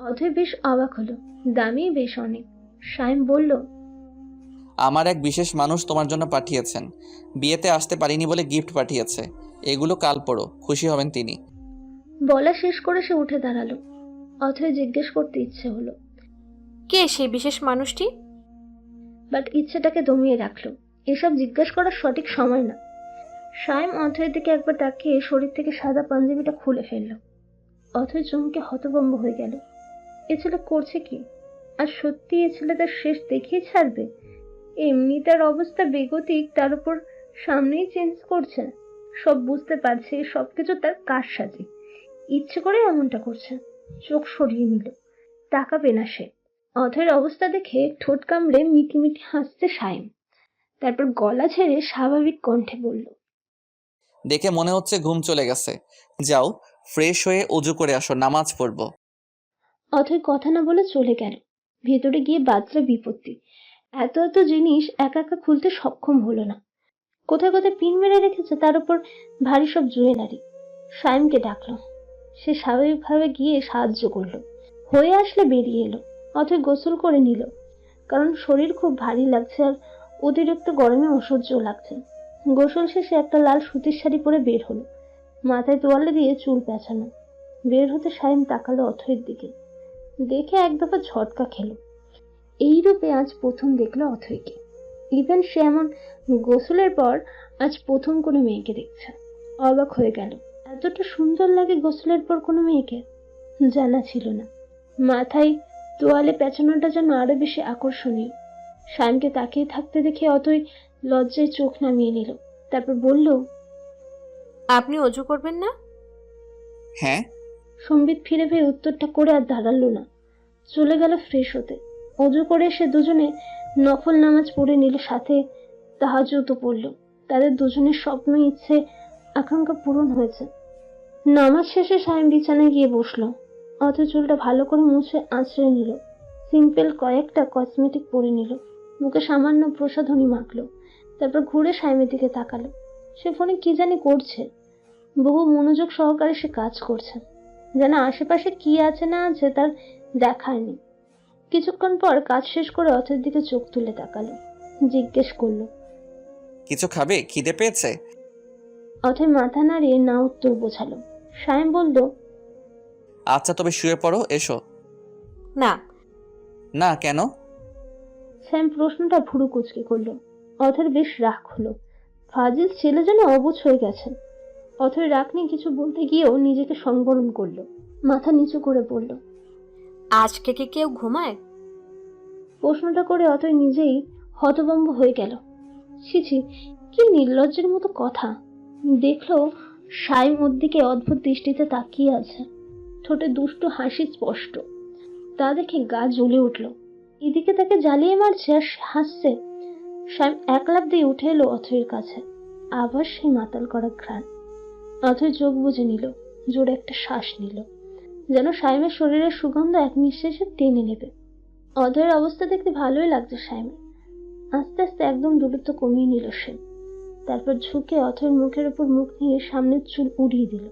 অথয় বেশ অবাক হলো, দামি বেশ অনেক। সাইম বলল, আমার এক বিশেষ মানুষ তোমার জন্য পাঠিয়েছেন। বিয়েতে আসতে পারিনি বলে গিফট পাঠিয়েছে। এগুলো কাল পড়ো, খুশি হবেন তিনি। বলা শেষ করে সে উঠে দাঁড়ালো। অথয় জিজ্ঞেস করতে ইচ্ছে হলো, কে সেই বিশেষ মানুষটি? বাট ইচ্ছেটাকে দমিয়ে রাখলো। এসব জিজ্ঞেস করার সঠিক সময় না। সাইম অথয়ের দিকে একবার তাকিয়ে শরীর থেকে সাদা পাঞ্জাবিটা খুলে ফেললো। অথয় চমকে হতভম্ব হয়ে গেল। এ ছেলে করছে কি? আর সত্যি এ ছেলে তার শেষ দেখিয়ে ছাড়বে? এমনি তার অবস্থা বেগতিক, তার উপর সামনেই চেঞ্জ করছে। সব বুঝতে পারছে, সবকিছু তার কারসাজি। ইচ্ছে করে এমনটা করছে। চোখ সরিয়ে নিল, তাকাবে না সে। অথয়ের অবস্থা দেখে ঠোঁট কামড়ে মিটিমিটি হাসছে সাইম। তারপর গলা ছেড়ে স্বাভাবিক কণ্ঠে বলল, দেখে মনে হচ্ছে ঘুম চলে গেছে। যাও, ফ্রেশ হয়ে অজু করে আসো, নামাজ পড়বো। অথয় কথা না বলে চলে গেল। ভেতরে গিয়ে বাজলো বিপত্তি। এত এত জিনিস একা একা খুলতে সক্ষম হলো না। কোথায় কোথায় পিন মেরে রেখেছে, তার উপর ভারী সব জুয়েলারি। সাইমকে ডাকলো। সে স্বাভাবিকভাবে গিয়ে সাহায্য করলো। হয়ে আসলে বেরিয়ে এলো। অথয় গোসল করে নিল, কারণ শরীর খুব ভারী লাগছে আর অতিরিক্ত গরমে অসহ্য লাগছে। গোসল শেষে একটা লাল সুতির শাড়ি পরে বের হলো, মাথায় তোয়ালে দিয়ে চুল পেঁচানো। বের হতে সাইম তাকালো অথয়ের দিকে, দেখে এক দফা ঝটকা খেলো। এই রূপে আজ প্রথম দেখলো অথয়কে। ইভেন সে এমন গোসলের পর আজ প্রথম কোনো মেয়েকে দেখছে। অবাক হয়ে গেল, এতটা সুন্দর লাগে গোসলের পর কোনো মেয়েকে, জানা ছিল না। মাথায় তোয়ালে পেঁচানোটা যেন আরো বেশি আকর্ষণীয়। সাইমকে তাকিয়ে থাকতে দেখে অথয় লজ্জায় চোখ নামিয়ে নিল। তারপর বলল, আপনি অজু করবেন না? হ্যাঁ। সম্বিত ফিরে পেয়ে উত্তরটা করে আর দাঁড়ালো না, চলে গেল ফ্রেশ হতে। অজু করে সে দুজনে নফল নামাজ পড়ে নিল, সাথে তাহাজ্জুদও পড়ল। তাদের দুজনের স্বপ্ন, ইচ্ছে, আকাঙ্ক্ষা পূরণ হয়েছে। নামাজ শেষে সাইম বিছানায় গিয়ে বসলো। অথয় চুলটা ভালো করে মুছে আঁচড়ে নিল। সিম্পল কয়েকটা কসমেটিক পরে নিল, মুখে সামান্য প্রসাধনী মাখলো। তারপর ঘুরে সাইমের দিকে তাকালো। সে ফোনে কি জানি করছে। বহু মনোযোগ সহকারে সে কাজ করছে, যেন আশেপাশে কি আছে না আছে তার দেখার নেই। কিছুক্ষণ পর কাজ শেষ করে অথয়ের দিকে চোখ তুলে তাকালো। জিজ্ঞেস করলো, কিছু খাবে? খিদে পেয়েছে? অথয় মাথা নাড়িয়ে না উত্তর বোঝালো। সাইম বলল, আচ্ছা তবে শুয়ে পড়ো, এসো। না। না কেন? স্যাম প্রশ্নটা ভুরু কুচকে করলো। অথয়ের বেশ রাগ হলো। ফাজিল ছেলে যেন অবুঝ হয়ে গেছে। অথয় রাগ নিয়ে কিছু বলতে গিয়েও নিজেকে সংবরণ করলো। মাথা নিচু করে বলল, আজকে কি কেউ ঘুমায়? প্রশ্নটা করে অথয় নিজেই হতভম্ব হয়ে গেল। ছি ছি, কি নির্লজ্জের মতো কথা। দেখলো সাইম ওর দিকে অদ্ভুত দৃষ্টিতে তাকিয়ে আছে। ঠোঁটে দুষ্টু হাসি স্পষ্ট। তা দেখে গা জ্বলে উঠল। এদিকে তাকে জ্বালিয়ে মারছে আর সে হাসছে। সাইম এক লাফ দিয়ে উঠে এলো অথয়ের কাছে। আবার সেই মাতাল করা ঘ্রাণ। অথয় চোখ বুজে নিল, জোরে একটা শ্বাস নিল, যেন সাইমের শরীরের সুগন্ধ এক নিঃশ্বাসে টেনে নেবে। অথয়ের অবস্থা দেখতে ভালোই লাগছে সাইমের। আস্তে আস্তে একদম দূরত্ব কমিয়ে নিল সে। তারপর ঝুঁকে অথয়ের মুখের উপর মুখ নিয়ে সামনের চুল উড়িয়ে দিল।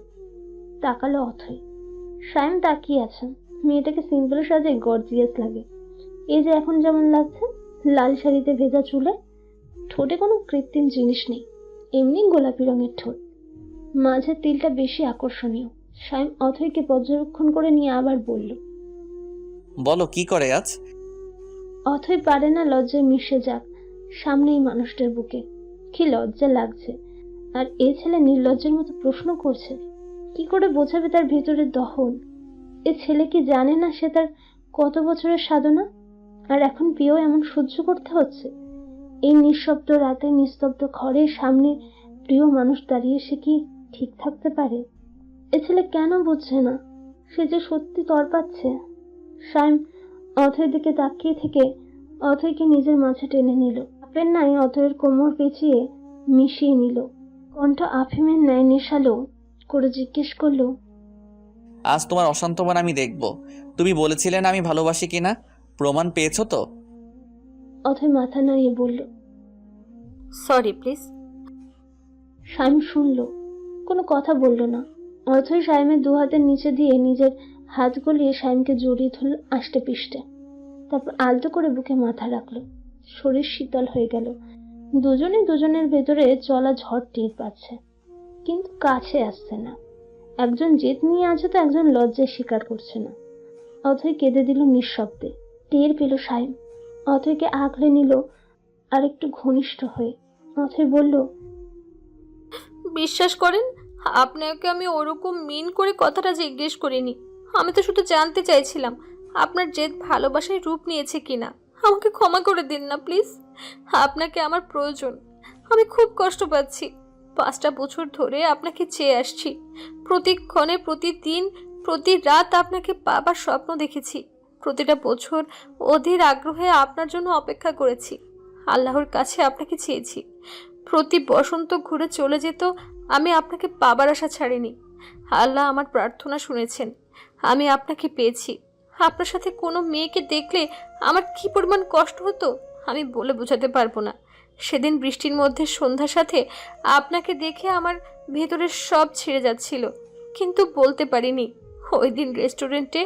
তাকালো অথয়। সাইম তাকিয়ে আছে। মেয়েটাকে সিম্পল সাজে গর্জিয়াস লাগে। এই যে এখন যেমন লাগছে, লাল শাড়িতে ভেজা চুলে, ঠোঁটে কোনো কৃত্রিম জিনিস নেই, এমনি গোলাপি রঙের ঠোঁট। মাঝের তিলটা বেশি আকর্ষণীয়। সাইম অথয়কে পর্যবেক্ষণ করে নিয়ে আবার বলল, বলো কি করে আজ? অথয় পারে না লজ্জায় মিশে যাক সামনেই মানুষটার বুকে। কি লজ্জা লাগছে। আর এ ছেলে নির্লজ্জের মতো প্রশ্ন করছে। কি করে বোঝাবে তার ভেতরের দহন? এ ছেলে কি জানে না সে তার কত বছরের সাধনা? আর এখন পেয়েও এমন সহ্য করতে হচ্ছে। এই নিঃশব্দ রাতে নিস্তব্ধ ঘরের সামনে প্রিয় মানুষ দাঁড়িয়ে সে কি ঠিক থাকতে পারে? এ ছেলে কেন বুঝছে না সে যে সত্যি তড়পাচ্ছে? সাইম অথয়ের দিকে তাকিয়ে থেকে অথয়কে নিজের মাঝে টেনে নিল। আপের ন্যায় অথয়ের কোমর পেঁচিয়ে মিশিয়ে নিল। কণ্ঠ আফিমের ন্যায় নেশালো করে জিজ্ঞেস করলো, আজ তোমার অশান্ত মন আমি দেখব। তুমি বলেছিলে না আমি ভালোবাসি কিনা, প্রমাণ পেয়েছো তো? অথয় মাথা নাড়িয়ে বলল, সরি প্লিজ। সাইম শুনল, কোনো কথা বলল না। অথয় সাইমের দু হাতের নিচে দিয়ে নিজের হাত গলিয়ে সাইমকে জড়িয়ে ধরল আষ্টে পিষ্টে। তারপর আলতো করে বুকে মাথা রাখলো। শরীর শীতল হয়ে গেল। দুজনে দুজনের ভেতরে চলা ঝড় টের পাচ্ছে, কিন্তু কাছে আসছে না। একজন জেদ নিয়ে আছে তো একজন লজ্জায় স্বীকার করছে না। অথয় কেঁদে দিল নিঃশব্দে। টের পেল সাইম। অথয়কে আঁকড়ে নিল আর একটু ঘনিষ্ঠ হয়ে। অথয় বলল, বিশ্বাস করেন, আপনাকে আমি ওরকম মিন করে কথাটা জিজ্ঞেস করিনি। আমি তো শুধু জানতে চাইছিলাম আপনার জেদ ভালোবাসায় রূপ নিয়েছে কিনা। আমাকে ক্ষমা করে দিন না প্লিজ। আপনাকে আমার প্রয়োজন। আমি খুব কষ্ট পাচ্ছি। 5টা বছর ধরে আপনাকে চেয়ে আসছি। প্রতিক্ষণে, প্রতিদিন, প্রতি রাত আপনাকে পাবার স্বপ্ন দেখেছি। প্রতিটা বছর অধীর আগ্রহে আপনার জন্য অপেক্ষা করেছি। আল্লাহর কাছে আপনাকে চেয়েছি। প্রতি বসন্ত ঘুরে চলে যেত, আমি আপনাকে পাবার আশা ছাড়িনি। আল্লাহ আমার প্রার্থনা শুনেছেন। আমি আপনাকে পেয়েছি। আপনার সাথে কোনো মেয়েকে দেখলে আমার কি পরিমাণ কষ্ট হতো আমি বলে বোঝাতে পারবো না। সেদিন বৃষ্টির মধ্যে সন্ধ্যার সাথে আপনাকে দেখে আমার ভেতরের সব ছেড়ে যাচ্ছিল, কিন্তু বলতে পারিনি। ওই দিন রেস্টুরেন্টে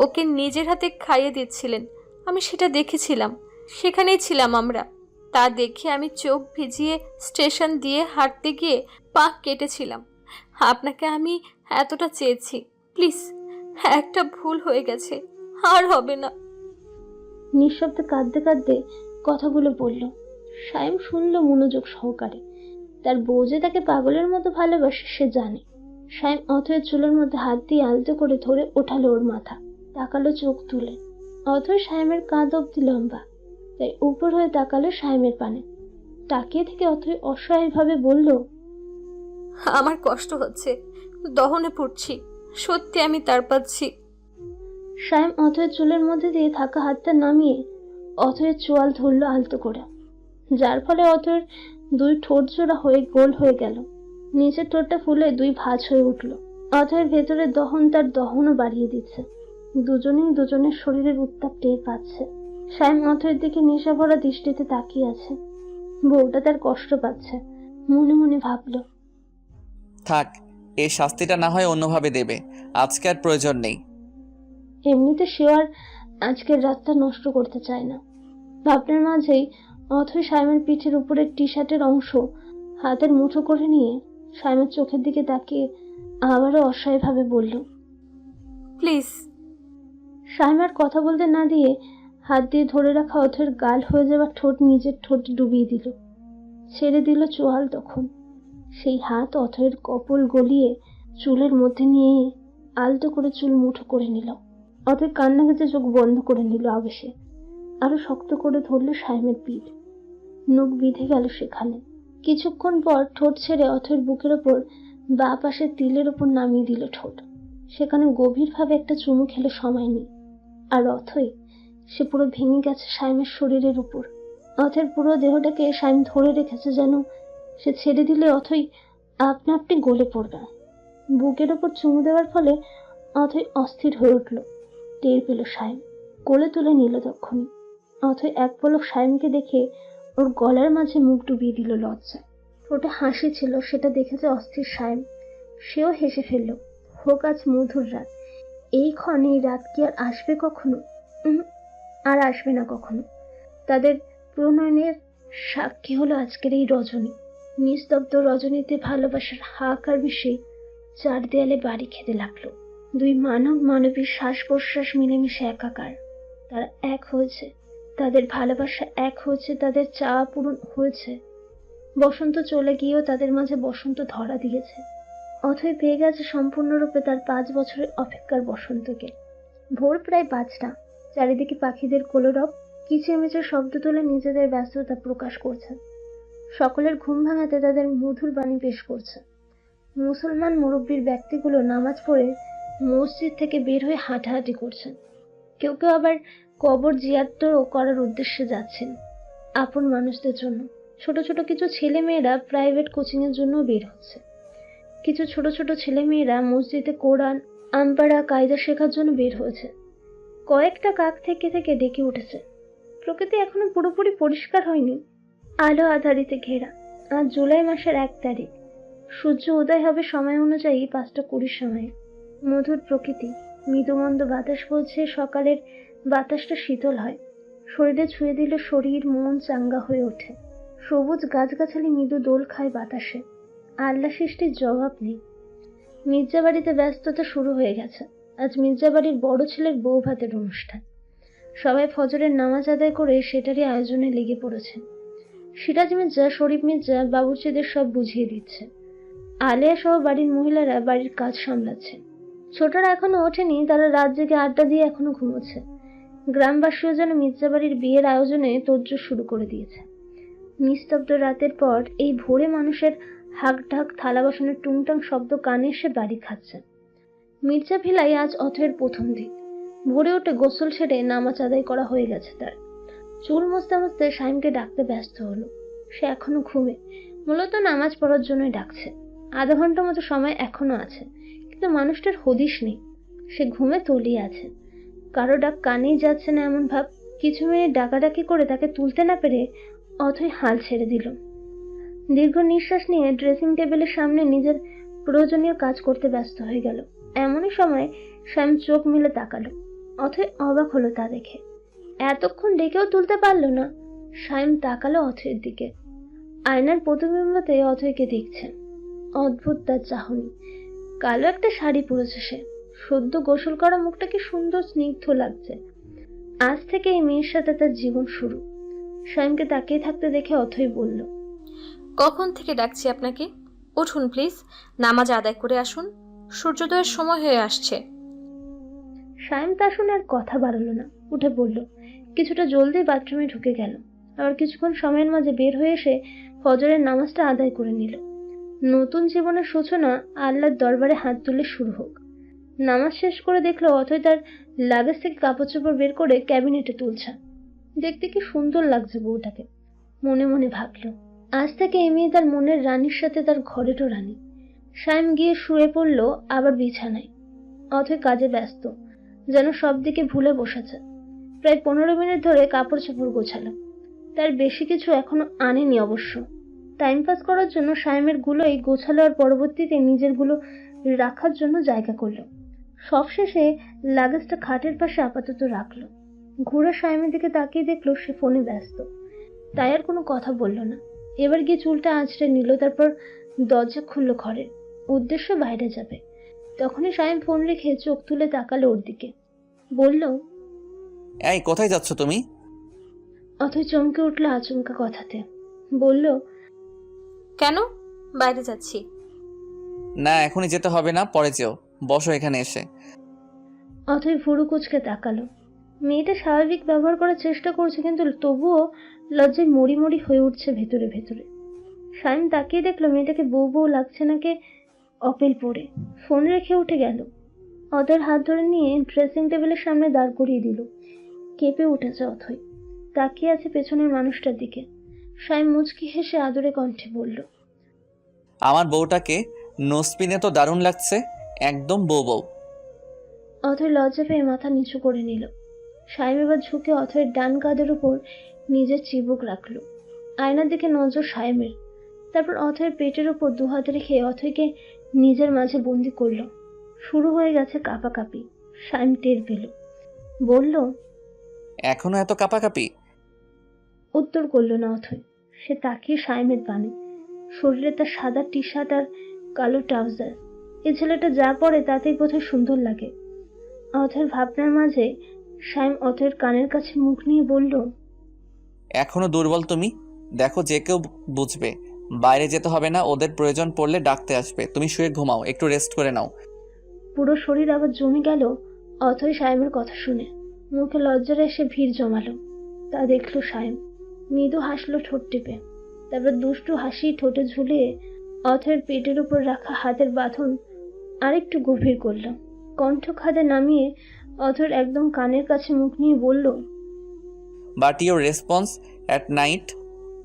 ওকে নিজের হাতে খাইয়ে দিচ্ছিলেন, আমি সেটা দেখেছিলাম। সেখানেই ছিলাম আমরা। তা দেখে আমি চোখ ভিজিয়ে স্টেশন দিয়ে হাঁটতে গিয়ে পা কেটেছিলাম। আপনাকে আমি এতটা চেয়েছি। প্লিজ, একটা ভুল হয়ে গেছে, আর হবে না। নিঃশব্দে কাঁদতে কাঁদতে কথাগুলো বলল। সাইম শুনল মনোযোগ সহকারে। তার বউ যে তাকে পাগলের মতো ভালোবাসে সে জানে। সাইম অথয়ের চুলের মধ্যে হাত দিয়ে আলতো করে ধরে ওঠালো ওর মাথা। তাকালো চোখ তুলে। অথয় সাইমের কাঁধ অব্দি লম্বা, তাই উপর হয়ে তাকালো সাইমের পানে। তাকিয়ে থেকে অথয় অসহায়ভাবে বলল, আমার কষ্ট হচ্ছে, দহনে পড়ছি, সত্যি আমি তার পাচ্ছি। সাইম অথয়ের চুলের মধ্যে দিয়ে থাকা হাতটা নামিয়ে অথয়ের চোয়াল ধরল আলতো করে, যার ফলে অথয়ের 2 ঠোঁট জোড়া হয়ে গোল হয়ে গেল। নিচের ঠোঁটটা ফুলে 2 ভাঁজ হয়ে উঠল। অথয়ের ভেতরের দহন তার দহনও বাড়িয়ে দিচ্ছে। দুজনেই দুজনের শরীরের উত্তাপ টের পাচ্ছে। সাইম অথয়ের দিকে নেশা ভরা দৃষ্টিতে তাকিয়ে আছে। বউটা তার কষ্ট পাচ্ছে। মনে মনে ভাবল, থাক, এই শাস্তিটা না হয় অন্যভাবে দেবে, আজকে আর প্রয়োজন নেই। এমনিতে সে আর আজকের রাতটা নষ্ট করতে চায় না। ভাবনার মাঝেই অথয় সাইমের পিঠের উপরের টি শার্টের অংশ হাতের মুঠো করে নিয়ে সাইমের চোখের দিকে তাকিয়ে আবারও অসহায়ভাবে বলল, প্লিজ। সাইম আর কথা বলতে না দিয়ে হাত দিয়ে ধরে রাখা অথয়ের গাল হয়ে যাওয়া ঠোঁট নিজের ঠোঁটে ডুবিয়ে দিল। ছেড়ে দিল চোয়াল। তখন সেই হাত অথয়ের কপল গলিয়ে চুলের মধ্যে নিয়ে আলতো করে চুল মুঠো করে নিল। অথয় কান্না ভেজে চোখ বন্ধ করে নিল আবেশে। আরো শক্ত করে ধরল সাইমের পিঠ। নখ বিঁধে গেল সেখানে। কিছুক্ষণ পর ঠোঁট ছেড়ে অথয়ের বুকের ওপর বাঁ পাশে তিলের ওপর নামিয়ে দিল ঠোঁট। সেখানে গভীরভাবে একটা চুমু খেলো সময় নেই। আর অথয়, সে পুরো ভেঙে গেছে সাইমের শরীরের উপর। অথয়ের পুরো দেহটাকে সাইম ধরে রেখেছে, যেন সে ছেড়ে দিলে অথয় আপনা আপনি গলে পড়বে। বুকের ওপর চুমু দেওয়ার ফলে অথয় অস্থির হয়ে উঠল। টের পেল সাইম, কোলে তুলে নিল তক্ষুনি। অথয় এক পলক সাইমকে দেখে ওর গলার মাঝে মুখ ডুবিয়ে দিল লজ্জায়। ঠোঁটে হাসি ছিল, সেটা দেখেছে অস্থির সাইম। সেও হেসে ফেলল। হোক আজ মধুর রাত। এই ক্ষণ, এই রাত কি আর আসবে কখনো? আর আসবে না কখনো। তাদের প্রণয়নের সাক্ষী হলো আজকের এই রজনী। নিস্তব্ধ রজনীতে ভালোবাসার হাহাকার বিষয়ে চার দেয়ালে বাড়ি খেতে লাগলো। দুই মানবীর শ্বাস প্রশ্বাস মিলেমিশে একাকার। তারা এক হয়েছে, তাদের ভালোবাসা এক হয়েছে, তাদের চাওয়া পূরণ হয়েছে। বসন্ত চলে গিয়েও তাদের মাঝে বসন্ত ধরা দিয়েছে। অথয় পেয়ে গেছে সম্পূর্ণরূপে তার 5 বছরের অপেক্ষার বসন্তকে। ভোর প্রায় 5টা। চারিদিকে পাখিদের কলরব কিচিরমিচির শব্দ তুলে নিজেদের ব্যস্ততা প্রকাশ করছে। সকলের ঘুম ভাঙাতে তাদের মধুর বাণী পেশ করছে। মুসলমান মুরব্বীর ব্যক্তিগুলো নামাজ পড়ে মসজিদ থেকে বের হয়ে হাঁটাহাঁটি করছেন। কেউ কেউ আবার কবর জিয়ারতও করার উদ্দেশ্যে যাচ্ছেন আপন মানুষদের জন্য। ছোট ছোট কিছু ছেলে মেয়েরা প্রাইভেট কোচিং এর জন্য বের হচ্ছে। কিছু ছোট ছোট ছেলে মেয়েরা মসজিদে কোরআন, আমপাড়া, কায়দা শেখার জন্য বের হয়েছে। কয়েকটা কাক থেকে থেকে ডেকে উঠেছে। প্রকৃতি এখনো পুরোপুরি পরিষ্কার হয়নি। আলো আধারিতে ঘেরা। আজ জুলাই মাসের 1 তারিখ। সূর্য উদয় হবে সময় অনুযায়ী 5:20 সময়ে। মধুর প্রকৃতি, মৃদুমন্দ বাতাস বলছে। সকালের বাতাসটা শীতল হয়, শরীরে ছুঁয়ে দিলে শরীর মন চাঙ্গা হয়ে ওঠে। সবুজ গাছগাছালি মৃদু দোল খায় বাতাসে। আল্লাহ সৃষ্টির জবাব নেই। মির্জাবাড়িতে ব্যস্ততা শুরু হয়ে গেছে। আজ মির্জাবাড়ির বড় ছেলের বউ ভাতের অনুষ্ঠান। সবাই ফজরের নামাজ আদায় করে সেটারই আয়োজনে লেগে পড়েছে। সিরাজ মির্জা, শরীফ মির্জা বাবুর্চিদের সব বুঝিয়ে দিচ্ছে। আলেয়া সহ বাড়ির মহিলারা বাড়ির কাজ সামলাচ্ছে। ছোটরা এখনো ওঠেনি, তারা রাত জেগে আড্ডা দিয়ে এখনো ঘুমোচ্ছে। গ্রামবাসীও যেন মির্জাবাড়ির বিয়ের আয়োজনে তোড়জোড় শুরু করে দিয়েছে। নিস্তব্ধ রাতের পর এই ভোরে মানুষের হাঁকঢাক, থালা বাসনের টুংটাং শব্দ কানে এসে বাড়ি খাচ্ছে। মির্জা ভিলাই আজ অথয়ের প্রথম দিন। ভোরে উঠে গোসল সেরে নামাজ আদায় করা হয়ে গেছে তার। চুল মুছতে মুছতে সাইমকে ডাকতে ব্যস্ত হলো। সে এখনো ঘুমে, মূলত নামাজ পড়ার জন্যই ডাকছে। আধা ঘন্টা মতো সময় এখনো আছে, কিন্তু মানুষটার হদিশ নেই। সে ঘুমে তলিয়ে আছে। কারো ডাক কানেই যাচ্ছে না এমন ভাব। কিছু মিনিট ডাকাডাকি করে তাকে তুলতে না পেরে অথই হাল ছেড়ে দিল। দীর্ঘ নিঃশ্বাস নিয়ে ড্রেসিং টেবিলের সামনে নিজের প্রয়োজনীয় কাজ করতে ব্যস্ত হয়ে গেল। এমনই সময় সাইম চোখ মেলে তাকালো। অথয় অবাক হলো তা দেখে। এতক্ষণ ডেকেও তুলতে পারলো না। সাইম তাকালো অথয়ের দিকে। আয়নার প্রতিবিম্বতে অথয়কে দেখছে। অদ্ভুত তার চাহনি। কালো একটা শাড়ি পরেছে সে। সদ্য গোসল করা মুখটা কি সুন্দর স্নিগ্ধ লাগছে। আজ থেকে এই মেয়ের সাথে তার জীবন শুরু। সাইমকে তাকিয়ে থাকতে দেখে অথয় বলল, কখন থেকে ডাকছি আপনাকে? উঠুন প্লিজ, নামাজ আদায় করে আসুন, সূর্যোদয়ের সময় হয়ে আসছে। সাইম তা শুনে আর কথা বাড়ালো না, উঠে বলল। কিছুটা জলদি বাথরুমে ঢুকে গেল। আবার কিছুক্ষণ সময়ের মাঝে বের হয়ে এসে ফজরের নামাজটা আদায় করে নিল। নতুন জীবনের সূচনা আল্লাহর দরবারে হাত তুলে শুরু হোক। নামাজ শেষ করে দেখলো অথয় তার লাগেজ থেকে কাপড় চোপড় বের করে ক্যাবিনেটে তুলছে। দেখতে কি সুন্দর লাগছে বউটাকে। মনে মনে ভাবলো, আজ থেকে এই মেয়ে তার মনের রানীর সাথে তার ঘরেরও রানী। সাইম গিয়ে শুয়ে পড়লো আবার বিছানায়। অথয় কাজে ব্যস্ত, যেন সব দিকে ভুলে বসেছে। প্রায় 15 মিনিট ধরে কাপড় চোপড় গোছালো। তার বেশি কিছু এখনো আনেনি অবশ্য। টাইম পাস করার জন্য সাইমের গুলোই গোছালো আর পরবর্তীতে নিজের গুলো রাখার জন্য জায়গা করলো। সবশেষে লাগেজটা খাটের পাশে আপাতত রাখলো। ঘুরে সাইমের দিকে তাকিয়ে দেখলো সে ফোনে ব্যস্ত। তাই আর কোনো কথা বলল না। এবার গিয়ে চুলটা আঁচড়ে নিল, তারপর দরজা খুললো ঘরের। উদ্দেশ্য বাইরে যাবে। তখনই সাইম ফোন রেখে চোখ তুলে তাকালো ওর দিকে। বলল, এই কোথায় যাচ্ছ তুমি? অথই চমকে উঠল আচমকা কথাতে। বলল, কেন? বাইরে যাচ্ছি। না এখনই যেতে হবে না, পরে যেও, বসো এখানে এসে। অথই ভুরু কুচকে তাকালো। মেয়েটা স্বাভাবিক ব্যবহার করার চেষ্টা করছে, কিন্তু তবুও লজ্জায় মরি মরি হয়ে উঠছে ভেতরে ভেতরে। সাইম তাকিয়ে দেখলো মেয়েটাকে বউ বউ লাগছে নাকি অপেল পরে। ফোন রেখে উঠে গেল। অথয়ের হাত ধরে নিয়ে ড্রেসিং টেবিলের সামনে দাঁড় করিয়ে দিল। কেঁপে উঠেছে অথই, তাকিয়ে আছে পেছনের মানুষটার দিকে। সাইম মুচকি হেসে আদরে কণ্ঠে বলল, আমার বউটাকে নোসপিনে তো দারুণ লাগছে, একদম বউ বউ। অথয় লজ্জা পেয়ে মাথা নিচু করে নিল। সাইম এবার ঝুঁকে অথয়ের ডান কাঁধের উপর নিজের চিবুক রাখলো। আয়নার দিকে নজর সাইমের। তারপর অথয়ের পেটের উপর দুহাত রেখে অথয়কে নিজের মাঝে বন্দি করলো। শুরু হয়ে গেছে কাঁপাকাঁপি। সাইম টের পেল। বলল, এখনো এত কাঁপাকাঁপি? উত্তর করল না অথয়। সে তাকিয়ে সাইমের পানে। শরীরে তার সাদা টি শার্ট আর কালো ট্রাউজার। এই ছেলেটা যা পরে তাতেই বোধহয় সুন্দর লাগে। অথয়ের ভাবনার মাঝে সাইম অথয়ের কানের কাছে মুখ নিয়ে বলল, এখনো দুর্বল তুমি? দেখো যে কেউ বুঝবে। বাইরে যেতে হবে না, ওদের প্রয়োজন পড়লে ডাকতে আসবে। তুমি শুয়ে ঘুমাও, একটু রেস্ট করে নাও। পুরো শরীর আবার জমে গেল অথয় সাইমের কথা শুনে। মুখে লজ্জার এসে ভিড় জমালো। তা দেখলো সাইম। মৃদু হাসলো ঠোঁট টিপে। তারপর দুষ্টু হাসি ঠোঁটে ঝুলিয়ে অথয়ের পেটের উপর রাখা হাতের বাঁধন আরেকটু গভীর করলো। কণ্ঠ খাদে নামিয়ে অথয়ের একদম কানের কাছে মুখ নিয়ে বলল, but your response at night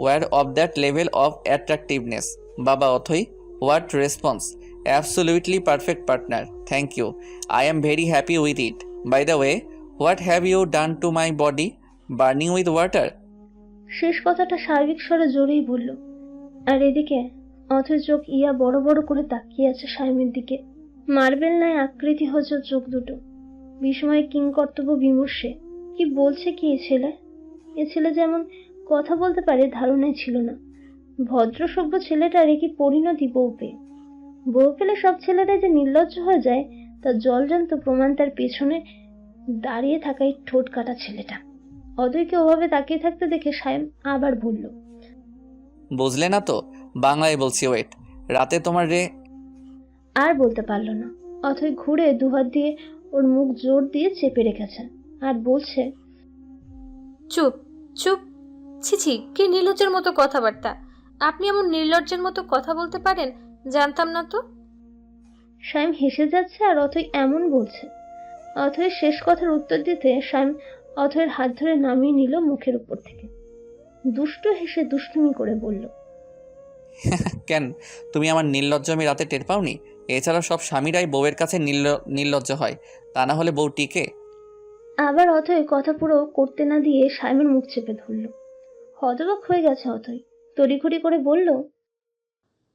were of that level of attractiveness. বাবা অথই, what response! Absolutely perfect partner, thank you. I am very happy with it. By the way, what have you done to my body? Burning with water? শেষ কথাটা স্বাভাবিক স্বরে জোরেই বলল। আর এদিকে অথয় চোখ ইয়া বড় বড় করে তাকিয়ে আছে সাইমের দিকে। মার্বেল নাই আকৃতি হচ্ছে চোখ দুটো। বিস্ময়ে কিংকর্তব্য বিমর্ষে। কি বলছে কি এ ছেলে যেমন কথা বলতে পারে ধারণাই ছিল না। ভদ্র সভ্য ছেলেটার কি পরিণতি বউ পেয়ে। বউ পেলে সব ছেলেরা যে নির্লজ্জ হয়ে যায় তার জলজন্ত প্রমাণ তার পেছনে দাঁড়িয়ে থাকা এই ঠোঁট কাটা ছেলেটা। অদয়কে ওভাবে তাকিয়ে থাকতে দেখে সাইম আবার বলল, বুঝলে না তো, বাংলায় বলছি, ওয়েট। রাতে তোমার আর বলতে পারল না। অথয় ঘুরে দুহাত দিয়ে ওর মুখ জোর দিয়ে চেপে রেখেছে আর বলছে, চুপ চুপ। ছিছি, কি নির্লজ্জের মতো কথাবার্তা! আপনি এমন নির্লজ্জের মতো কথা বলতে পারেন, জানতাম না তো। সাইম হেসে যাচ্ছে আর অথয় এমন বলছে। অথয়ের শেষ কথার উত্তর দিতে সাইম অথয়ের হাত ধরে নামিয়ে নিল মুখের উপর থেকে। দুষ্টু হেসে দুষ্টুমি করে বলল, কেন তুমি আমার নির্লজ্জ আমি রাতে টের পাওনি? এছাড়া সব স্বামীরাই বউয়ের কাছে নির্লজ্জ হয়, তা না হলে বউ টিকে? আবার অথয় কথা পুরো করতে না দিয়ে সাইমের মুখ চেপে ধরল। হতবাক হয়ে গেছে অথয়। তড়িঘড়ি করে বলল,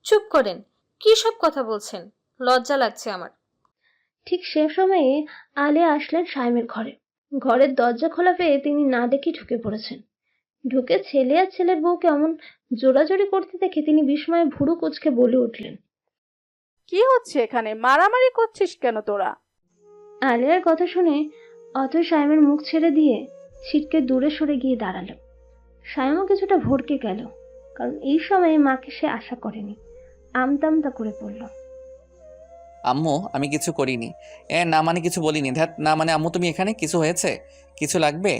চুপ করেন, কি সব কথা বলছেন? লজ্জা লাগছে আমার। ঠিক সে সময়ে আলিয়া আসলেন সাইমের ঘরে। ঘরের দরজা খোলা পেয়ে তিনি না দেখে ঢুকে পড়েছেন। ঢুকে ছেলে আর ছেলের বউকে এমন জোরাজোরি করতে দেখে তিনি বিস্ময়ে ভুরু কুঁচকে বলে উঠলেন, কি হচ্ছে এখানে? মারামারি করছিস কেন তোরা? আলিয়ার কথা শুনে অথয় সাইমের মুখ ছেড়ে দিয়ে ছিটকে দূরে সরে গিয়ে দাঁড়ালো। সাইমও কিছুটা ভড়কে গেল, কারণ এই সময়ে মাকে সে আশা করেনি। আমতামতা করে পড়ল, আম্মু আমি কিছু করিনি। না মানে কিছু বলিনি। ধ্যাত, না মানে আম্মু তুমি এখানে? কিছু হয়েছে? কিছু লাগবে?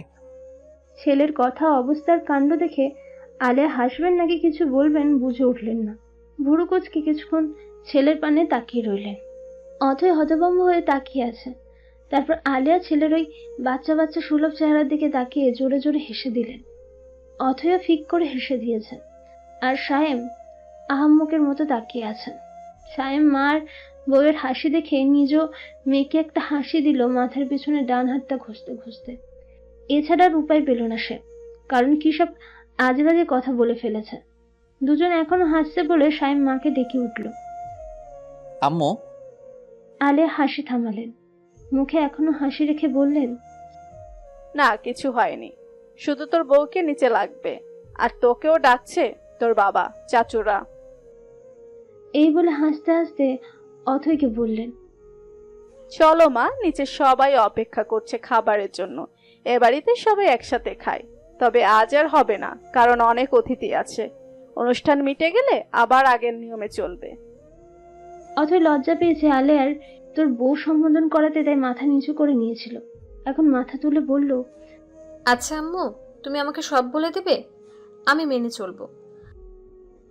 ছেলের কথা অবস্থার কাণ্ড দেখে আলিয়া হাসবেন নাকি কিছু বলবেন বুঝে উঠলেন না। ভুরু কুঁচকে কিছুক্ষণ ছেলের পানে তাকিয়ে রইলেন। অথয় হতভম্ব হয়ে তাকিয়ে আছে। তারপর আলিয়া ছেলের ওই বাচ্চা বাচ্চা সুলভ চেহারার দিকে তাকিয়ে জোরে জোরে হেসে দিলেন। অথয় ফিক করে হেসে দিয়েছেন। আর সায়েম আহাম্মকের মতো তাকিয়ে আছেন। সায়েম মার বউয়ের হাসি দেখে নিজ মেয়েকে একটা হাসি দিল মাথার পেছনে ডান হাতটা ঘষতে ঘষতে। এছাড়া আর উপায় পেল না সে, কারণ কি সব আজে বাজে কথা বলে ফেলেছে। দুজন এখনো হাসছে বলে সায়েম মাকে ডেকে উঠল। আম্মু। আলিয়া হাসি থামালেন। মুখে এখনো হাসি রেখে বললেন, না কিছু হয়নি, শুধু তোর বউকে নিচে লাগবে, আর তোকেও ডাকছে তোর বাবা চাচুরা। এই বলে হাসতে হাসতে অথয়কে বললেন, চলো মা, নিচে সবাই অপেক্ষা করছে খাবারের জন্য। এ বাড়িতে সবাই একসাথে খায়, তবে আজ আর হবে না, কারণ অনেক অতিথি আছে। অনুষ্ঠান মিটে গেলে আবার আগের নিয়মে চলবে। অথই লজ্জা পেয়েছে আলেয়ার তোর বউ সম্বোধন করাতে, তাই মাথা নিচু করে নিয়েছিল। এখন মাথা তুলে বলল, আচ্ছা আম্মু, তুমি আমাকে সব বলে দেবে, আমি মেনে চলবো।